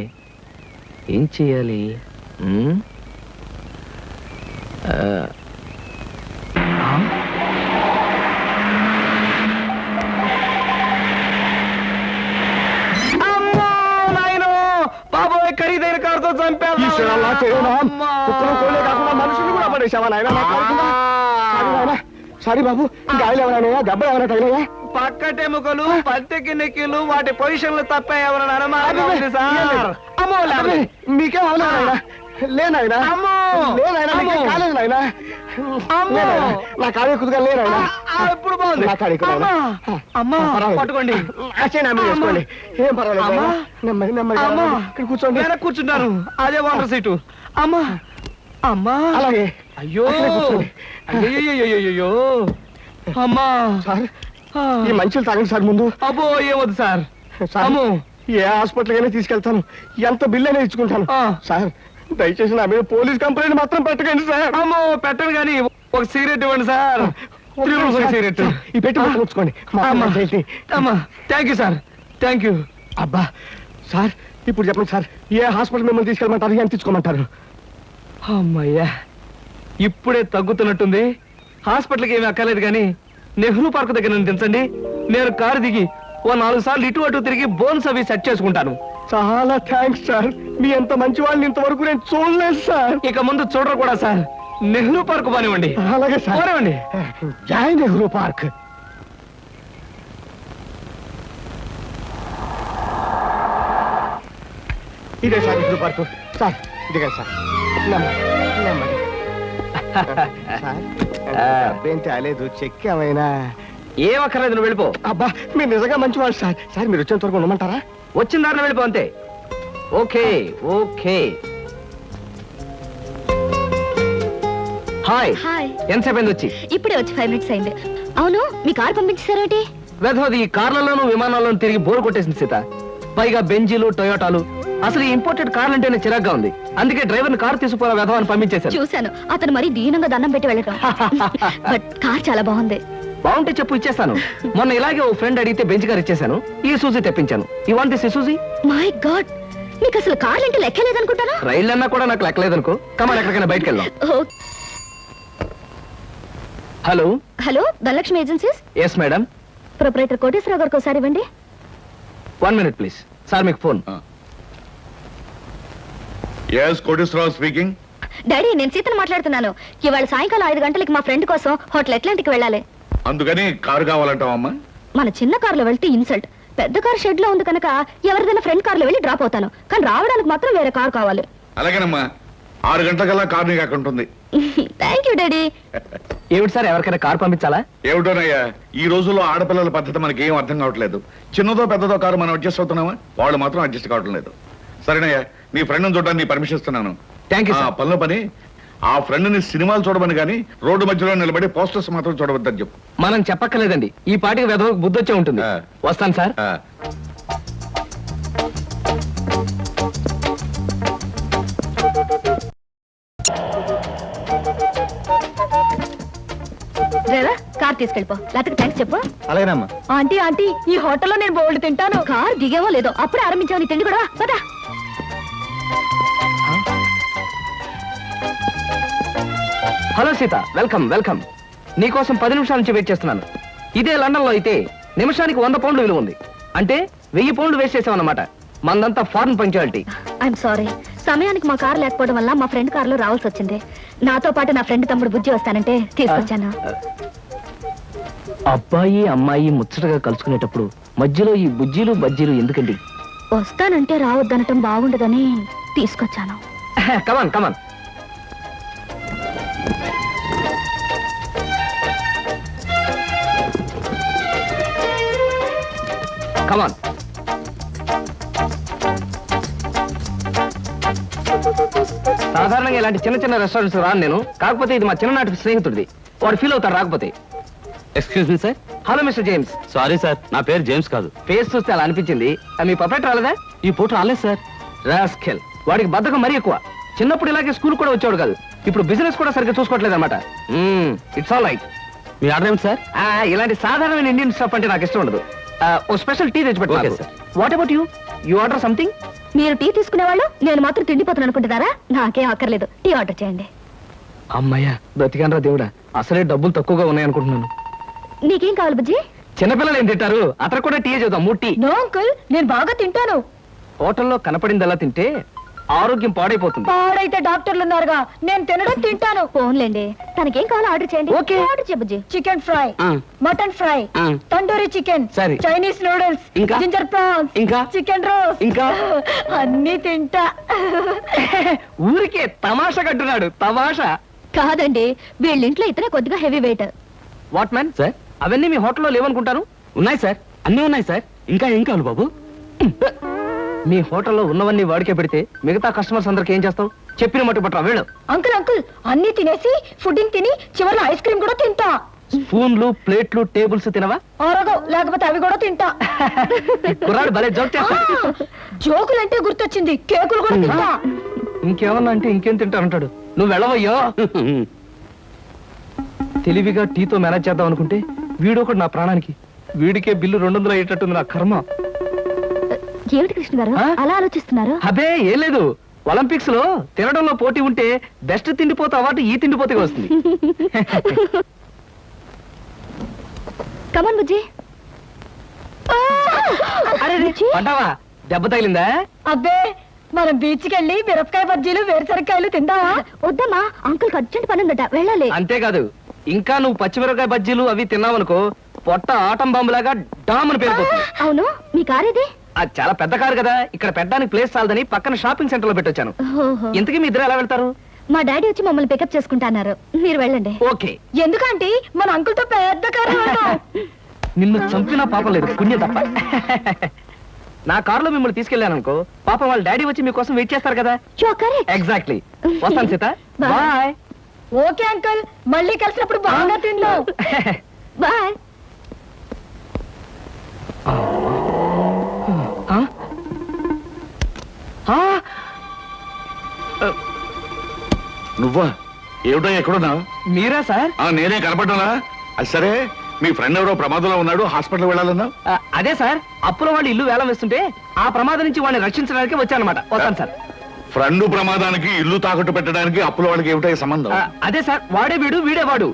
ఏం చెయ్యాలి? బాబోయ్, ఖరీదైన కారుతో చంపాను. మనుషులు కూడా పడేసావా నాయన? సారీ బాబు, గాయలు ఎవరైనా దెబ్బ ఎవరైనా తగిలాయా? పక్కటెముకలు, పట్టెకి నెక్కిలు, వాటి పొజిషన్లు తప్ప ఎవరైనా అనుమానం ఉంది సార్. అమ్మో, మీకేం అవలేదా? లేనాయనా, లేనాయనా, మీకేం కాలేదు నాయనా. నా కాడే కుదుగా లేనాయనా. ఇప్పుడు బాగుంది. నా కాడే కుదుగా. అమ్మా, పట్టుకోండి. చేసుకోండి, ఏం పర్వాలేదు. నెమ్మది నెమ్మది ఇక్కడ కూర్చోండి. వెనక్కి కూర్చుంటాను, అదే వాటర్ సీటు. అమ్మా, అమ్మా. అలాగే. అయ్యో, అయ్యో, అమ్మా. సార్, ఈ మంచులు తాగండి సార్ ముందు. అబ్బో, ఏమొద్దు సార్. అమ్మో, ఏ హాస్పిటల్కైనా తీసుకెళ్తాను, ఎంత బిల్ అయినా ఇచ్చుకుంటాను. సార్, దయచేసి నా మీద పోలీస్ కంప్లైంట్ మాత్రం పెట్టకండి సార్. అమ్మో, పెట్టను కానీ ఒక సిగరెట్ ఇవ్వండి సార్. సిగరెట్ ఈ పెట్టి ఉంచుకోండి. అమ్మా, thank you sir, thank you. అబ్బా సార్, ఇప్పుడు చెప్పండి సార్, ఏ హాస్పిటల్ మిమ్మల్ని తీసుకెళ్ళమంటారు, ఎంత తీసుకోమంటారు? అమ్మయ్యా, ఇప్పుడే తగ్గుతున్నట్టుంది. హాస్పిటల్కి ఏమీ అక్కర్లేదు కానీ నెహ్రూ పార్క్ దగ్గర నన్ను దించండి. నేను కారు దిగి ఓ 4 సార్లు ఇటు అటు తిరిగి బోన్స్ అవి సెట్ చేసుకుంటాను. చాలా థ్యాంక్స్ సార్, మీ ఎంత మంచి వాళ్ళని ఇంతవరకు నేను చూడలేదు సార్. ఇక ముందు చూడరు కూడా సార్. నెహ్రూ పార్క్ బానివ్వండి. అలాగే సార్, బానివ్వండి. జై నెహ్రూ పార్క్. ఇదే సార్ నెహ్రూ పార్క్. సార్ ఇదిగా సార్, నెమ్మది నెమ్మది. సార్, అబ్బేం తేలేదు, చెక్ ఏమైనా? ఏం అక్కర్లేదు, నువ్వు వెళ్ళిపో. అబ్బా, మీరు నిజంగా మంచివాళ్ళు సార్. సార్, మీరు వచ్చేంత వరకు ఉండమంటారా? వచ్చిన దారిలో వెళ్ళిపో అంతే. Okay okay. హాయ్. హాయ్. ఎంతసేపు అయింది వచ్చి? ఇప్పుడే వచ్చి 5 మినిట్స్ అయింది. అవును, మీ కార్ పంపించేశారేంటి? వెధవది ఈ కార్లలోనూ విమానాల్లోనూ తిరిగి బోర్ కొట్టేసింది సీత. పైగా బెంజీలు, టొయోటాలు. అసలు ఈ ఇంపోర్టెడ్ కార్లు అంటేనే చిరాగ్గా ఉంది. అందుకే డ్రైవర్ని కారు తీసుకుపోయిన వెధవని పంపించేశాను. చూశాను, అతను మరీ దీనంగా దండం పెట్టి వెళ్ళటం. బట్ కార్ చాలా బాగుంది. బాగుంటే చెప్పు, ఇచ్చేస్తాను. మొన్న ఇలాగే ఓ ఫ్రెండ్ అడిగితే బెంచ్ కార్ ఇచ్చేసాను. ఈ సూజీ తెప్పించాను. యు వాంట్ దిస్ సూజీ? మై గాడ్, మీకు అసలు కార్లు అంటే లెక్కలేదనుకుంటారా? రైళ్ళు అన్నా కూడా నాకు లెక్కలేదనుకో. కమాన్, ఎక్కడికైనా బయటకు వెళ్దాం. Hello hello, Dhanalakshmi agencies. Yes madam. Proprietor Koteswararao గారికి ఒకసారి ఇవ్వండి. 1 minute ప్లీజ్. సార్, మీకు phone. yes Koteswararao speaking. Daddy, నేను సీతను మాట్లాడుతున్నాను. ఇవాళ సాయంకాలం 5 గంటలకి మా ఫ్రెండ్ కోసం హోటల్ అట్లాంటిక్ వెళ్ళాలి. అందుకని కారు కావాలంటావమ్మా? మన చిన్న కారులో వెళ్తే ఇన్సల్ట్. పెద్ద కార్ షెడ్ లో ఉంది కనుక ఎవరిదైనా ఫ్రెండ్ కార్లో వెళ్ళి డ్రాప్ అవుతాను. కానీ రావడానికి మాత్రం వేరే కార్ కావాలి. అలాగేనమ్మా, 6 గంటలకల్లా కారు నీకు అక్కడ ఉంటుంది. Thank you daddy. ఏమిటి సార్, ఎవరికైనా కార్ పంపించాలా? ఏమిటోనయ్యా, ఈ రోజుల్లో ఆడపిల్లల పద్ధతి మనకి ఏం అర్థం కావట్లేదు. చిన్నదో పెద్దదో కారు మనం అడ్జస్ట్ అవుతున్నామా? వాళ్ళు మాత్రం అడ్జస్ట్ కావటం లేదు. సరేనయ్యా, నీ ఫ్రెండ్ని చూడడానికి నీ పర్మిషన్ ఇస్తున్నాను. Thank you. పనిలో పని, ఆ ఫ్రెండ్ని సినిమాలు చూడమని కానీ రోడ్డు మధ్యలో నిలబడి పోస్టర్స్ మాత్రం చూడవద్దని చెప్పు. మనం చెప్పక్కర్లేదండి, ఈ పాటికి వెధవకు బుద్ధి వచ్చే ఉంటుంది. వస్తాను సార్. Driver, car తీసుకెళ్ళిపో. లేకపోతే థ్యాంక్స్ చెప్పు. అలాగేనమ్మా. ఆంటీ ఆంటీ, ఈ హోటల్లో నేను బోల్డ్ తింటాను. కార్ దిగేవో లేదో అప్పుడే ఆరంభించావు నీ తిండి కూడా. పదా. Hello Sita, welcome welcome. నీకోసం 10 నిమిషాల నుంచి వెయిట్ చేస్తున్నాను. ఇదే లండన్ లో అయితే నిమిషానికి 100 పౌండ్లు విలువ ఉంది. అంటే 1000 పౌండ్లు వేస్ట్ చేసామన్నమాట. మందంతా ఫారెన్ పంక్చువాలిటీ. ఐఎమ్ సారీ, సమయానికి మా కార్ లేకపోవడం వల్ల మా ఫ్రెండ్ కార్ లో రావాల్సి వచ్చింది. నాతో పాటు నా ఫ్రెండ్ తమ్ముడు బుజ్జి వస్తానంటే తీసుకొచ్చాను. అబ్బాయి అమ్మాయి ముచ్చటగా కలుసుకునేటప్పుడు మధ్యలో ఈ బుజ్జీలు బజ్జీలు ఎందుకండి? వస్తానంటే రావద్దనటం బాగుండదని తీసుకొచ్చాను. కమాన్ కమాన్. కమాన్. సాధారణంగా ఇలాంటి చిన్న చిన్న రెస్టారెంట్స్ రాను నేను. కాకపోతే ఇది మా చిన్ననాటి స్నేహితుడిది. వాడు ఫీల్ అవుతాడు రాకపోతే. Excuse me sir. Hello mister James. Sorry sir, నా పేరు జేమ్స్ కాదు. ఫేస్ చూస్తే అలా అనిపించింది. మీ పర్ఫెక్ట్ రాలేదా? ఈ పూట రాలేదు సార్. రాస్కెల్, వాడికి బద్ధకం మరీ ఎక్కువ. చిన్నప్పుడు ఇలాగే స్కూల్ కూడా వచ్చేవాడు కాదు. ఇప్పుడు బిజినెస్ కూడా సరిగ్గా చూసుకోవట్లేదు అనమాట. It's all right. Me order ఏమిటి సార్? ఇలాంటి సాధారణమైన ఇండియన్ స్టఫ్ అంటే నాకు ఇష్టం ఉండదు. ఓ స్పెషల్ టీ తెచ్చి Okay, పెట్టు. sir. What about you? You order something? మీరు టీ తీసుకునేవాళ్ళు, నేను మాత్రం తిండిపోతాను అనుకుంటున్నారా? నాకేం అక్కర్లేదు, టీ ఆర్డర్ చేయండి. అమ్మయ్యా, బ్రతికానరా దేవుడా. అసలే డబ్బులు తక్కువగా ఉన్నాయనుకుంటున్నాను. నీకేం కావాలి బుజ్జి? చిన్నపిల్లలు ఏం తింటారు? అతను కూడా టీ చేద్దాం. 3 టీ. నో అంకుల్, నేను బాగా తింటాను. హోటల్లో కనపడిందల్లా తింటే ఆరోగ్యం పాడైపోతుంది. పాడైతే డాక్టర్లు ఉన్నారుగా, నేను తినడం తింటాను. ఫోన్లేండి, తనకేం కావాలో ఆర్డర్ చేయండి. Okay. ఆర్డర్ చేయ బుజ్జి. Chicken fry, mutton fry, tandoori chicken, సరే. చైనీస్ నూడిల్స్, ఇంకా? జింజర్ ప్రాన్స్, ఇంకా? చికెన్ రోస్ట్, ఇంకా? అన్ని తింటా. ఊరికే తమాషా కట్టున్నాడు. తమాషా. కాదండి, వీళ్ళింట్లో ఇతనే కొద్దిగా heavy weight. What man sir? అవన్నీ మీ హోటల్లో లేవనుకుంటాను. ఉన్నాయి సార్, అన్నీ ఉన్నాయి సార్. ఇంకా ఏం కావాలి బాబు? మీ హోటల్లో ఉన్నవన్నీ వాడికే పెడితే మిగతా కస్టమర్స్ అందరికి ఏం చేస్తావు? చెప్పిన మట్టు పట్టరా వెళ్ళు. అంకుల్ అంకుల్, అన్ని తినేసి ఫుడ్డింగ్ తిని చివరిలో ఐస్ క్రీమ్ కూడా తింటా. స్పూన్లు, ప్లేట్లు, టేబుల్స్ తినవా? ఆరోగో, లేకపోతే అవి కూడా తింటా. కుర్రాడు భలే జోక్ చేస్తాడు. జోకులంటే గుర్తొచ్చింది, కేకులు కూడా తింటా. ఇంకేమన్నా అంటే ఇంకేం తింటారంటాడు. నువ్వు వెళ్ళవయ్యో. తెలివిగా టీతో మేనేజ్ చేద్దాం అనుకుంటే వీడొకడు నా ప్రాణానికి. వీడికే బిల్లు 200 అయ్యేటట్టుంది నా కర్మ. ఏమిటి కృష్ణ గారు ఆ? అలా ఆలోచిస్తున్నారు? అబే ఏం లేదు. ఒలింపిక్స్ లో తినడంలో పోటీ ఉంటే బెస్ట్ తిండిపోతే అవార్డు ఈ తిండిపోతే వస్తుంది. కమన్ బుజ్జి. అరే బుజ్జి, పడ్డావా? దెబ్బ తగిలిందా? అబ్బే, మనం బీచ్ కి వెళ్ళి మిరపకాయ బజ్జీలు, వేరుశనక్కాయలు తిందామా? వద్దమ్మా, అంకుల్ అర్జెంట్ పని ఉందట, వెళ్ళాలి. అంతేకాదు, ఇంకా నువ్వు పచ్చిమిరపకాయ బజ్జీలు అవి తిన్నావనుకో పొట్ట ఆటం బాంబులాగా డామ్ అని పేరుపోతుంది. అవును, మీ కార్ ఇది? అది చాలా పెద్ద కారు కదా, ఇక్కడ పెట్టడానికి ప్లేస్ చాలదని పక్కన షాపింగ్ సెంటర్ లో పెట్టొచ్చాను. ఓహో. ఇంతకీ మీ ఇద్దరు ఎలా వెళ్తారు? మా డాడీ వచ్చి మమ్మల్ని పికప్ చేసుకుంటా అన్నారు, మీరు వెళ్ళండి. ఓకే. ఎందుకంటే మన అంకుల్ తో పెద్ద కారు వెళ్దాం. నిన్ను చంపినా పాపం లేదు, పుణ్యం తప్ప. నా కారులో మిమ్మల్ని తీసుకెళ్ళాను అనుకో, పాపం వాళ్ళ డాడీ వచ్చి మీకోసం వెయిట్ చేస్తారు కదా. You are correct. ఎగ్జాక్ట్లీ. వస్తాను Sita. Bye. Bye. Okay uncle, మళ్ళీ కలిసినప్పుడు బాగా తిందాం. బాయ్. నువ్వా? ఏమిటో ఎక్కడున్నా? మీరా సార్? నేనే కనపడ్డానా? అది సరే, మీ ఫ్రెండ్ ఎవరో ప్రమాదంలో ఉన్నాడు, హాస్పిటల్ వెళ్ళాలన్నా? అదే సార్, అప్పుల వాళ్ళు ఇల్లు వేలం వేస్తుంటే ఆ ప్రమాదం నుంచి వాడిని రక్షించడానికి వచ్చానమాట. వస్తాను సార్. ఫ్రెండ్ ప్రమాదానికి ఇల్లు తాకట్టు పెట్టడానికి అప్పుల వాళ్ళకి ఏమిటో సంబంధం? అదే సార్, వాడే వీడు వీడే వాడు.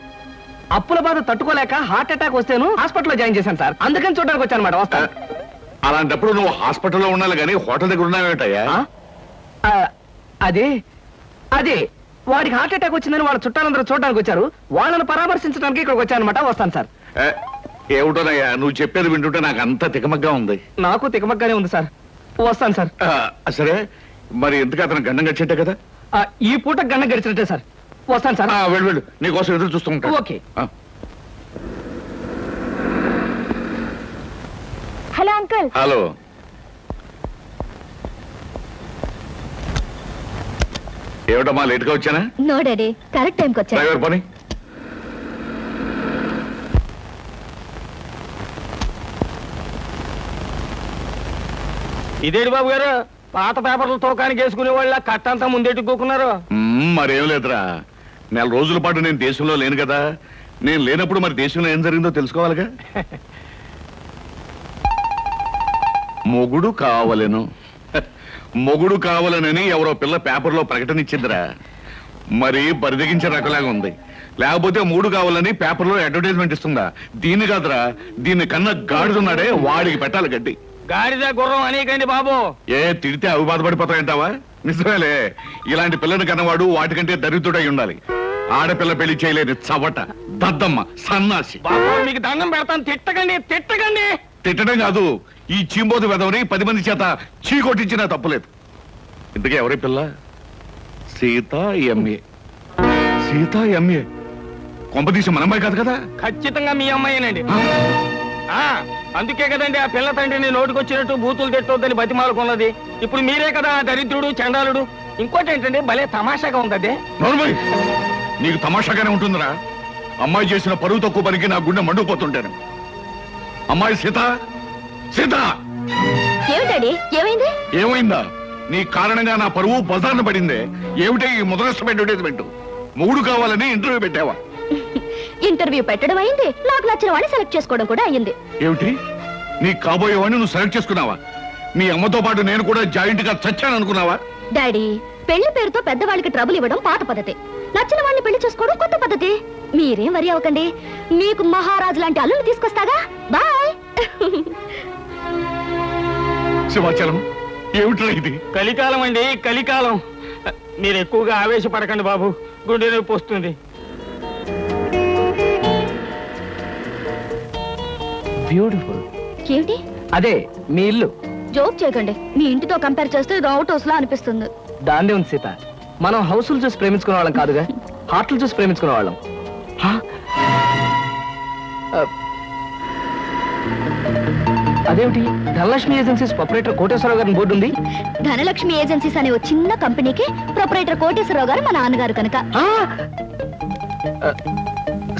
అప్పుల బాధ తట్టుకోలేక హార్ట్ అటాక్ వస్తేను హాస్పిటల్లో జాయిన్ చేశాను సార్. అందుకని చూడడానికి వచ్చానమాట. వస్తాను. అలాంటప్పుడు నువ్వు హాస్పిటల్లో ఉండాలి కానీ హోటల్ దగ్గర ఉన్నావేటయ్యా? అదే అదే వాడికి హార్ట్ అటాక్ వచ్చిందని వాళ్ళ చుట్టాలందరూ చూడడానికి వచ్చారు. వాళ్ళని పరామర్శించడానికి ఇక్కడికి వచ్చానమాట. వస్తాను సార్. ఏమిటోనయ్యా, నువ్వు చెప్పేది వింటుంటే నాకు అంత తికమగ్గా ఉంది. నాకు తికమగ్గానే ఉంది సార్. వస్తాను సార్. సరే, మరి ఎందుకు అతను గండం గడిచేట్టే కదా? ఈ పూట గంట గడిచినట్టే సార్. వస్తాను సార్. వెళ్ళు వెళ్ళు, నీకోసం ఎదురు చూస్తూ ఉంటా. ఓకే. Hello uncle. హలో. ఏమిటమ్మా లేట్గా వచ్చానా? నో డాడీ, కరెక్ట్ టైంకి వచ్చా. డ్రైవర్ పని. ఇదేంటి బాబు గారు, పాత పేపర్లు తోకానికి వేసుకునే వాళ్ళ కట్టంతా ముందెట్టుకోకున్నారు. మరేం లేదురా, 4 రోజుల పాటు నేను దేశంలో లేను కదా. నేను లేనప్పుడు మరి దేశంలో ఏం జరిగిందో తెలుసుకోవాలిగా. మొగుడు కావలెను, మొగుడు కావాలనని ఎవరో పిల్ల పేపర్లో ప్రకటన ఇచ్చిందిరా. మరి బరిదగించే రకలాగా ఉంది. లేకపోతే మూడు కావాలని పేపర్లో అడ్వర్టైజ్మెంట్ ఇస్తుందా? దీన్ని కాదురా, దీన్ని కన్నా గాడిదున్నాడే వాడికి పెట్టాలి గడ్డి. గాడిద గుర్రం అనేకండి బాబు. ఏ తిడితే అవి బాధపడిపోతాయంటావా? నిజమేలే, ఇలాంటి పిల్లని కన్నవాడు వాటికంటే దరిద్రుడై ఉండాలి. ఆడపిల్ల పెళ్లి చేయలేని చవట, దద్దమ్మ, సన్నాసి. బాబు మీకు దండం పెడతాను, తిట్టకండి తిట్టకండి. తిట్టడం కాదు, ఈ చీంబోతు వెదవని 10 మంది చేత చీ కొట్టించినా తప్పులేదు. ఇంతకీ ఎవరి పిల్ల? సీతా ఎంఏ. సీతా ఎంఏ కొంపదీసి మన అమ్మాయి కాదు కదా? ఖచ్చితంగా మీ అమ్మాయినండి. అందుకే కదండి ఆ పిల్ల తండ్రిని నోటికొచ్చినట్టు బూతులు తిట్టొద్దని బతిమాలకున్నది. ఇప్పుడు మీరే కదా దరిద్రుడు, చండాలుడు. ఇంకోటి ఏంటండి, భలే తమాషాగా ఉంది. నోర్మై, నీకు తమాషాగానే ఉంటుందిరా. అమ్మాయి చేసిన పరువు తక్కువ పనికి నా గుండె మండుకుపోతుంటాను. అమ్మాయి సీత, సీత. ఏమిటండి, ఏమైంది? ఏమైందా? నీ కారణంగా నా పరువు బజార్న పడిందే. ఏమిటే ఈ ముదరష్టం అడ్వర్టైజ్మెంట్? మూడు కావాలని ఇంటర్వ్యూ పెట్టావా? ఇంటర్వ్యూ పెట్టడం అయింది, నాకు నచ్చిన వాడిని సెలెక్ట్ చేసుకోవడం కూడా అయ్యింది. ఏమిటి, నీ కాబోయేవాడిని నువ్వు సెలెక్ట్ చేసుకున్నావా? మీ అమ్మతో పాటు నేను కూడా జాయింట్ గా చచ్చాను అనుకున్నావా? డాడీ, పెళ్లి పేరుతో పెద్దవాళ్ళకి ట్రబుల్ ఇవ్వడం పాత పద్ధతి, నచ్చిన వాళ్ళని పెళ్లి చేసుకోవడం కొత్త పద్ధతి. మీరేం వరి అవ్వకండి, మీకు మహారాజు లాంటి అల్లుని తీసుకొస్తాగా. బాయ్. శివాచలం, ఏమిట్రా ఇది? కలికాలం అండి, కలికాలం. మీరు ఎక్కువగా ఆవేశపడకండి బాబు, గుండె నొప్పి వస్తుంది. బ్యూటిఫుల్. ఏంటి అదే మీ ఇల్లు. జోక్ చేయకండి, మీ ఇంటితో కంపేర్ చేస్తే ఇది అవుట్ హౌస్ లా అనిపిస్తుంది. దాన్నే ఉంది సీత, మనం హౌసులు చూసి ప్రేమించుకునే వాళ్ళం కాదుగా, హార్ట్లు చూసి ప్రేమించుకునే వాళ్ళం. అదేమిటి, ధనలక్ష్మి ఏజెన్సీస్ ప్రొపరేటర్ కోటేశ్వరరావు గారి బోర్డు ఉంది. ధనలక్ష్మి ఏజెన్సీస్ అనే ఒక చిన్న కంపెనీకి ప్రొపరేటర్ కోటేశ్వరరావు గారు మా నాన్నగారు కనుక.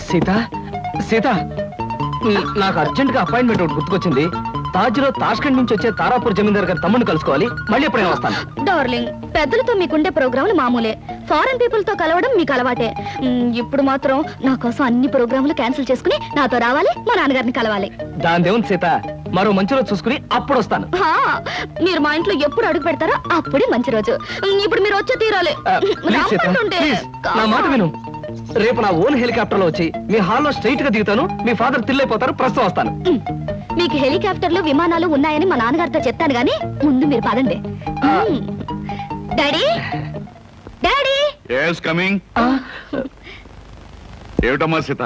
సీత సీత, నాకు అర్జెంట్ గా అపాయింట్మెంట్ ఒకటి గుర్తుకొచ్చింది. తాజ్ లో తాష్కండ్ నుంచి వచ్చే తారాపూర్ జమీందార్ గారి తమ్ముడిని కలుసుకోవాలి. మళ్ళీ ఎప్పుడైనా వస్తాను. డార్లింగ్, పెద్దలతో మీకుండే ప్రోగ్రాములు మామూలే, ఫారెన్ పీపుల్ తో కలవడం మీకు అలవాటే. ఇప్పుడు మాత్రం నా కోసం అన్ని ప్రోగ్రాములు క్యాన్సిల్ చేసుకుని నాతో రావాలి, మా నాన్నగారిని కలవాలి. దాని దేవుని సీత, మరో మంచి రోజు చూసుకుని అప్పుడు వస్తాను. మీరు మా ఇంట్లో ఎప్పుడు అడుగు పెడతారో అప్పుడే మంచి రోజు. ఇప్పుడు మీరు వచ్చే తీరాలి. ప్లీజ్ సీత, ప్లీజ్, నా మాట విను. రేపు నా ఓన్ హెలికాప్టర్ లో వచ్చి మీ హాల్లో స్ట్రైట్ గా దిగుతాను. మీ ఫాదర్ తిల్లైపోతారు. ప్రస్తుతం వస్తాను. మీకు హెలికాప్టర్లు విమానాలు ఉన్నాయని మా నాన్నగారితో చెప్తాను గానీ ముందు మీరు పదండి. Daddy, daddy. yes coming. ఏమిటమ్మా సీత?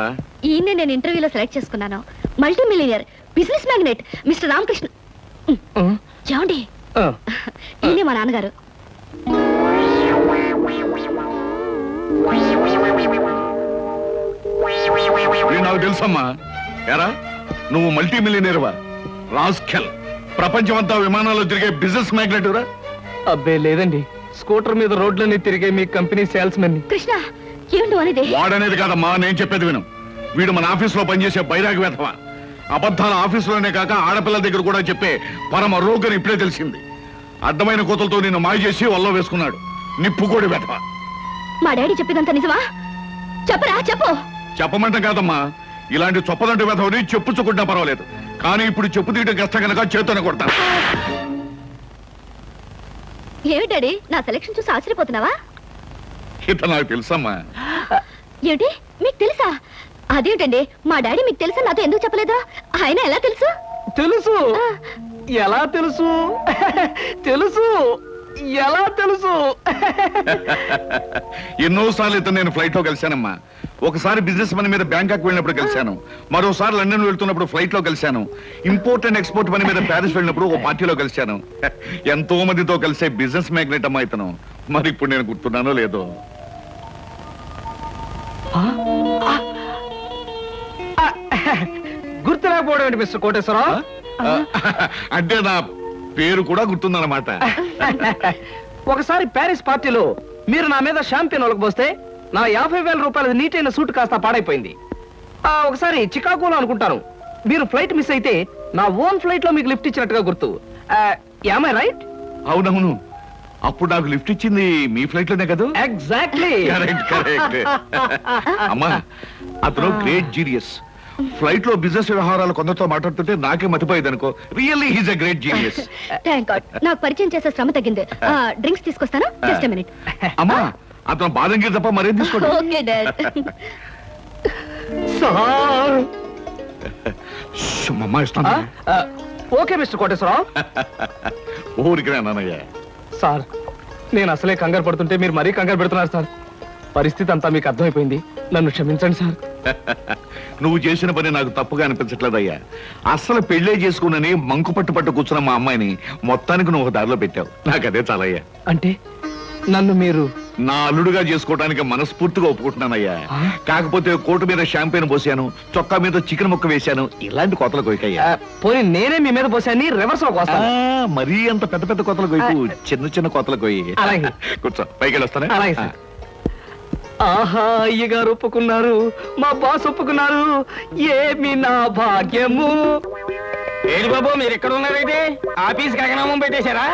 ఈయన నేను ఇంటర్వ్యూలో సెలెక్ట్ చేసుకున్నాను. Multi millionaire, business magnate mister Ramakrishna. ఏమండి, ఈయనే మా నాన్నగారు. నాకు తెలుసమ్మా. ఎరా, నువ్వు మల్టీ మిలియనీర్వా? రాస్కెల్, ప్రపంచమంతా విమానాల్లో తిరిగే బిజినెస్ మ్యాగ్నెట్. అబ్బే లేదండి, స్కూటర్ మీద రోడ్లన్నీ తిరిగే మీ కంపెనీ సేల్స్ మెన్. కృష్ణ, ఏమిటి అనేది? వాడనేది కాదమ్మా, నేను చెప్పేది విను. వీడు మన ఆఫీస్ లో పనిచేసే బైరాగి వేధవా. అబద్ధాల ఆఫీసులోనే కాక ఆడపిల్లల దగ్గర కూడా చెప్పే పరమ రోగని ఇప్పుడే తెలిసింది. అడ్డమైన కోతలతో నిన్ను మాయ చేసి వల్ల వేసుకున్నాడు. నిప్పుకోడి వేధవా. మా డాడీ చెప్పేదంతా నిజమా? చెప్పరా, చెప్పు. చెప్పమంటాం కాదమ్మా, ఇలాంటి చొప్పదంటు వేధవని చెప్పుచ్చుకుంటా పర్వాలేదు, కానీ ఇప్పుడు చెప్పు తీయడం కష్టం కనుక చేతోనే కొడతాను. ఏమి డాడీ, నా సెలక్షన్ చూసి ఆశ్చర్యపోతున్నావా? ఇత నాకు తెలుసమ్మా. ఏమిటి, మీకు తెలుసా? అదేంటండి, మా డాడీ మీకు తెలుసా నాతో ఎందుకు చెప్పలేదు? ఆయన ఎలా తెలుసు? తెలుసు. ఎలా తెలుసు? తెలుసు. ఎలా తెలుసు? ఎన్నోసార్లు ఇతను నేను ఫ్లైట్ లో కలిశానమ్మా. ఒకసారి బిజినెస్ పని మీద బ్యాంకాక్ వెళ్ళినప్పుడు కలిశాను, మరోసారి లండన్ వెళ్తున్నప్పుడు ఫ్లైట్ లో కలిశాను, ఇంపోర్ట్ అండ్ ఎక్స్పోర్ట్ పని మీద ప్యారిస్ వెళ్ళినప్పుడు ఓ పార్టీలో కలిశాను. ఎంతో మందితో కలిసే బిజినెస్ మ్యాగ్నెట్ అమ్మా ఇతను. మరి ఇప్పుడు నేను గుర్తున్నానో లేదో. గుర్తు రాకపోవడం ఏంటి మిస్టర్ కోటేశ్వరరావు? అంటే నా పేరు కూడా గుర్తుందన్నమాట. ఒకసారి ప్యారిస్ పార్టీలో మీరు నా మీద షాంపియన్ ఒలకపోస్తే నా 50,000 రూపాయల నీటైన సూట్ కాస్త పాడైపోయింది. ఒకసారి చికాగోలో అనుకుంటాను మీరు ఫ్లైట్ మిస్ అయితే నా ఓన్ ఫ్లైట్ లో మీకు లిఫ్ట్ ఇచ్చినట్టుగా గుర్తు. Am I right? అవునవును, అప్పుడు నాకు లిఫ్ట్ ఇచ్చింది మీ ఫ్లైట్ లోనే కదా? ఎగ్జాక్ట్లీ. Correct correct. అమ్మా, అతను గ్రేట్ జీనియస్. ఫ్లైట్ లో బిజినెస్ వ్యవహారాలు కొందరితో మాట్లాడుతుంటే నాకే మతిపోయేది అనుకో. Really he's a great genius. Thank God, నాకు పరిచయం చేసే శ్రమ తగ్గింది. డ్రింక్స్ తీసుకొస్తాను, జస్ట్ ఎ మినిట్. అమ్మా, అతను బాదంగిరి తప్ప మరేం తీసుకోండి. Okay dad. సార్. అమ్మా ఇస్తాను. Okay mister Koteswararao. ఊరికి నాన్నయ్య. సార్, నేను అసలే కంగారు పడుతుంటే మీరు మరీ కంగారు పెడుతున్నారు సార్. పరిస్థితి అంతా మీకు అర్థమైపోయింది, నన్ను క్షమించండి సార్. నువ్వు చేసిన పని నాకు తప్పుగా అనిపించట్లేదయ్యా. అసలు పెళ్లే చేసుకున్నని మంకు పట్టు కూర్చున్న మా అమ్మాయిని మొత్తానికి నువ్వు ఒక దారిలో పెట్టావు. నాకు అదే చాలయ్యా. అంటే నన్ను మీరు నా అల్లుడుగా చేసుకోవడానికి మనస్ఫూర్తిగా ఒప్పుకుంటున్నానయ్యా. కాకపోతే కోటు మీద షాంపెయిన్ పోసాను, చొక్కా మీద చికెన్ ముక్క వేశాను, ఇలాంటి కోతలు కొయ్యకయ్యా. పోనీ నేనే మీ మీద పోసాన్ని రివర్స్ లో కోస్తాను. మరీ అంత పెద్ద పెద్ద కోతలు కొయ్యకు, చిన్న చిన్న కోతలు కొయ్యి. అలాగే. కూర్చో, పైకి వెళ్ళొస్తానే. అలాగే సార్. ఆహా, అయ్యగారు ఒప్పుకున్నారు, మా బాస్ ఒప్పుకున్నారు. ఏమి నా భాగ్యము. ఏడు బాబు, మీరు ఎక్కడ ఉన్నారైతే ఆఫీస్ గగనామం పెట్టేశారా?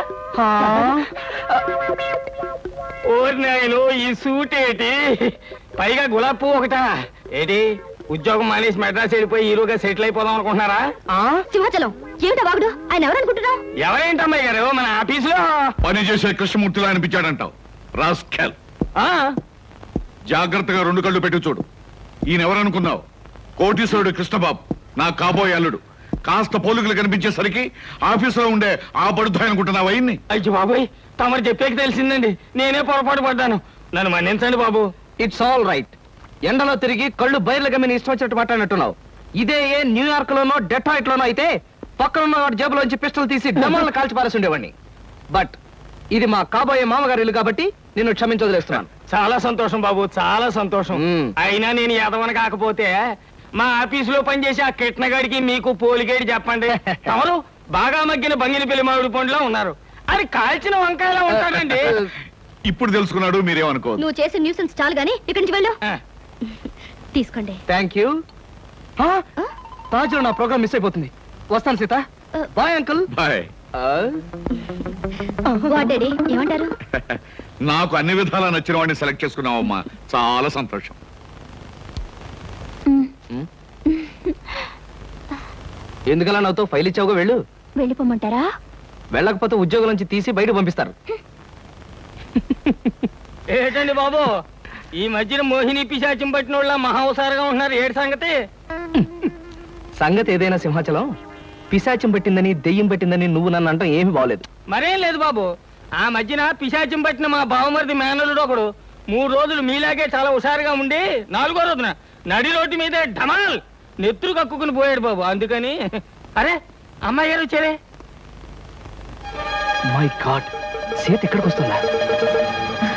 ఓరి నాయను ఈ సూట్ ఏంటి, పైగా గులాబ్ పువ్వు ఒకటా ఏంటి? ఉద్యోగం మానేసి మెడ్రాస్ వెళ్ళిపోయి హీరోగా సెటిల్ అయిపోదాం అనుకుంటున్నారా? సింహాచలం ఏమిటా వాగుడు? ఆయన ఎవరనుకుంటున్నావు? ఎవరేంటమ్మాయి గారు, మన ఆఫీసులో పని చేసే కృష్ణమూర్తిలో అనిపించాడంటావు. రాస్కెల్, జాగ్రత్తగా రెండు కళ్ళు పెట్టి చూడు. ఈయన ఎవరనుకున్నావు? కోటీశ్వరుడు కృష్ణబాబు, నా కాబోయే అల్లుడు. కాస్త పోలికలు కనిపించేసరికి ఆఫీసులో ఉండే ఆ పడుతాయి అనుకుంటున్నావు అయ్యింది. అయ్యో బాబోయ్, తమరు చెప్పేకి తెలిసిందండి, నేనే పొరపాటు పడ్డాను, నన్ను మన్నించండి బాబు. It's all right. ఎండలో తిరిగి కళ్ళు బయర్లు గమ్మిని ఇష్టం వచ్చినట్టు మాట్లాడినట్టున్నావు. ఇదే ఏ న్యూయార్క్ లోనో డెట్రాయిట్ లోనో అయితే పక్కనున్న వాడి జేబులోంచి పిస్టల్ తీసి డమ్మలను కాల్చి పారేసి ఉండేవాడిని. బట్ ఇది మా కాబోయే మామగారి ఇల్లు కాబట్టి నిన్ను క్షమించదలేస్తున్నాను. చాలా సంతోషం బాబు, చాలా సంతోషం. అయినా నేను ఎదవన కాకపోతే మా ఆఫీసులో పనిచేసే ఆ కిట్నగాడికి మీకు పోలిగేడి చెప్పండి. తమరు బాగా మగ్గిన బంగిన పెళ్లి మామిడి పండులో ఉన్నారు, అది కాల్చిన వంకాయలా ఉంటాడండి. ఇప్పుడు తెలుసుకున్నాడు, మీరేమనుకోవద్దు. నువ్వు చేసే న్యూసెన్స్ చాలు గానీ ఇక్కడి నుంచి వెళ్ళు. తీసుకోండి. Thank you. రాజు, నా ప్రోగ్రామ్ మిస్ అయిపోతుంది. వస్తాను Sita. Bye uncle. Bye. Daddy ఏమంటారు? నాకు అన్ని విధాలా నచ్చిన వాడిని సెలెక్ట్ చేసుకున్నావమ్మా, చాలా సంతోషం. ఎందుకలా నాతో ఫైల్ ఇచ్చావుగా, వెళ్ళు. వెళ్ళిపోమంటారా? వెళ్ళకపోతే ఉద్యోగం నుంచి తీసి బయట పంపిస్తారు. ఏంటండి బాబు, ఈ మధ్యన మోహిని పిశాచం పట్టిన వాళ్ళ మహావసారగా ఉంటున్నారు, ఏడు సంగతి? సంగతి ఏదైనా సింహాచలం, పిశాచం పట్టిందని దెయ్యం పట్టిందని నువ్వు నన్ను అంటాం ఏమీ బాగలేదు. మరేం లేదు బాబు, ఆ మధ్యన పిశాచం పట్టిన మా బావమరిది మేనలుడు ఒకడు 3 రోజులు మీలాగే చాలా హుషారుగా ఉండి 4వ రోజున నడి రోడ్డు మీదే ఢమాల్ నెత్తురు కక్కుకుని పోయాడు బాబు. అందుకని అరే అమ్మాయి గారు వచ్చారే. మై గాడ్, సీత ఎక్కడికి వస్తుందా?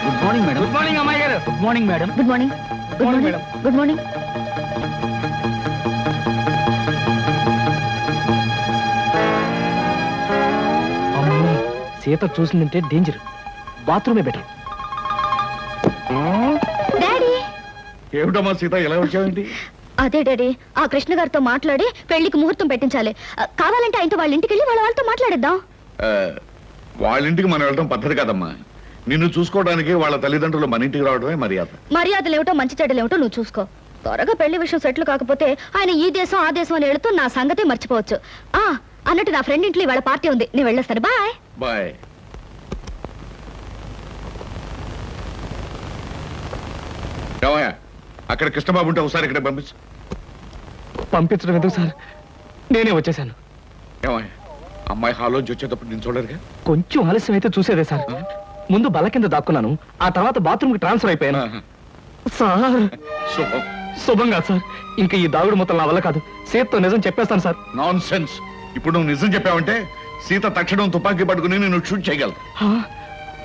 Good morning madam. Good morning అమ్మాయి గారు. Good morning madam. Good morning. Good morning. Good morning. అమ్మో, సీత చూసిందంటే డేంజర్. బాత్రూమే బెటర్. డాడీ. ఏమిటమ్మా సీత, ఎలా వచ్చావేంటి? అదే డాడీ, ఆ కృష్ణ గారితో మాట్లాడి పెళ్లికి ముహూర్తం పెట్టించాలి. కావాలంటే ఆయనతో వాళ్ళ ఇంటికి వెళ్ళి వాళ్ళతో మాట్లాడేద్దాం. వాళ్ళ ఇంటికి మనం వెళ్ళడం పద్ధతి కాదమ్మా. నిన్ను చూసుకోవడానికి వాళ్ళ తల్లిదండ్రులు మన ఇంటికి రావడమే మర్యాద. మర్యాదలు ఏమిటో మంచి చెడ్డలు ఏమిటో నువ్వు చూసుకో. త్వరగా పెళ్లి విషయం సెటిల్ కాకపోతే ఆయన ఈ దేశం ఆ దేశం అని వెళుతూ నా సంగతే మర్చిపోవచ్చు. అన్నట్టు నా ఫ్రెండ్ ఇంట్లో వాళ్ళ పార్టీ ఉంది, నేను వెళ్ళేస్తాను. బాయ్. బాయ్. ఏమయ్యా, అక్కడ కృష్ణబాబు ఉంటే ఒకసారి ఇక్కడ పంపించు. పంపించడం ఎందుకు సార్, నేనే వచ్చేసాను. ఏమయ్యా, అమ్మాయి హాల్లోంచి వచ్చేటప్పుడు నేను చూడరుగా? కొంచెం ఆలస్యం అయితే చూసేదే సార్. ముందు బల్ల కింద దాక్కున్నాను, ఆ తర్వాత బాత్రూమ్ కి ట్రాన్స్ఫర్ అయిపోయాను. సార్ శుభం. శుభం కాదు సార్, ఇంకా ఈ దాగుడు మొత్తం నా వల్ల కాదు. సీతతో నిజం చెప్పేస్తాను సార్. Non sense. ఇప్పుడు నువ్వు నిజం చెప్పావంటే సీత తక్షణం తుపాకీ పట్టుకుని నేను షూట్ చేయగలను.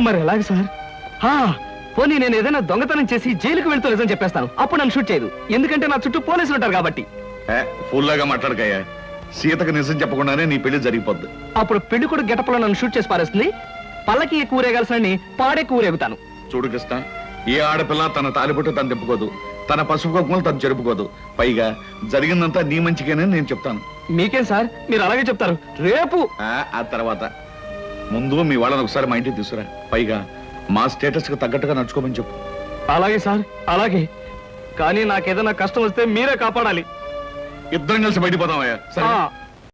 మరి ఎలాగ సార్? పోనీ నేను ఏదైనా దొంగతనం చేసి జైలుకు వెళ్తూ నిజం చెప్పేస్తాను, అప్పుడు నన్ను షూట్ చేయదు. ఎందుకంటే నా చుట్టూ పోలీసులు ఉంటారు కాబట్టి. ఫుల్లాగా మాట్లాడకయ్యా. సీతకు నిజం చెప్పకుండానే నీ పెళ్లి జరిగిపోద్ది. అప్పుడు పెళ్లి కూడా గెటప్లో నన్ను షూట్ చేసి పారేస్తుంది. పల్లకి కూరేగాల్సిన పాడే కూరేగుతాను. చూడు కృష్ణ, ఏ ఆడపిల్ల తన తాలిబొట్టు తను తిప్పుకోదు, తన పసుపు కుంకుమలు తను జరుపుకోదు. పైగా జరిగిందంతా నీ మంచిగానే నేను చెప్తాను. మీకేం సార్, మీరు అలాగే చెప్తారు. రేపు ఆ తర్వాత ముందు మీ వాళ్ళని ఒకసారి మా ఇంటికి తీసుకురా. పైగా మా స్టేటస్ కు తగ్గట్టుగా నడుచుకోమని చెప్పు. అలాగే సార్, అలాగే. కానీ నాకేదైనా కష్టం వస్తే మీరే కాపాడాలి. ఇద్దరం కలిసి బయటపోదామయ్యా. సరే.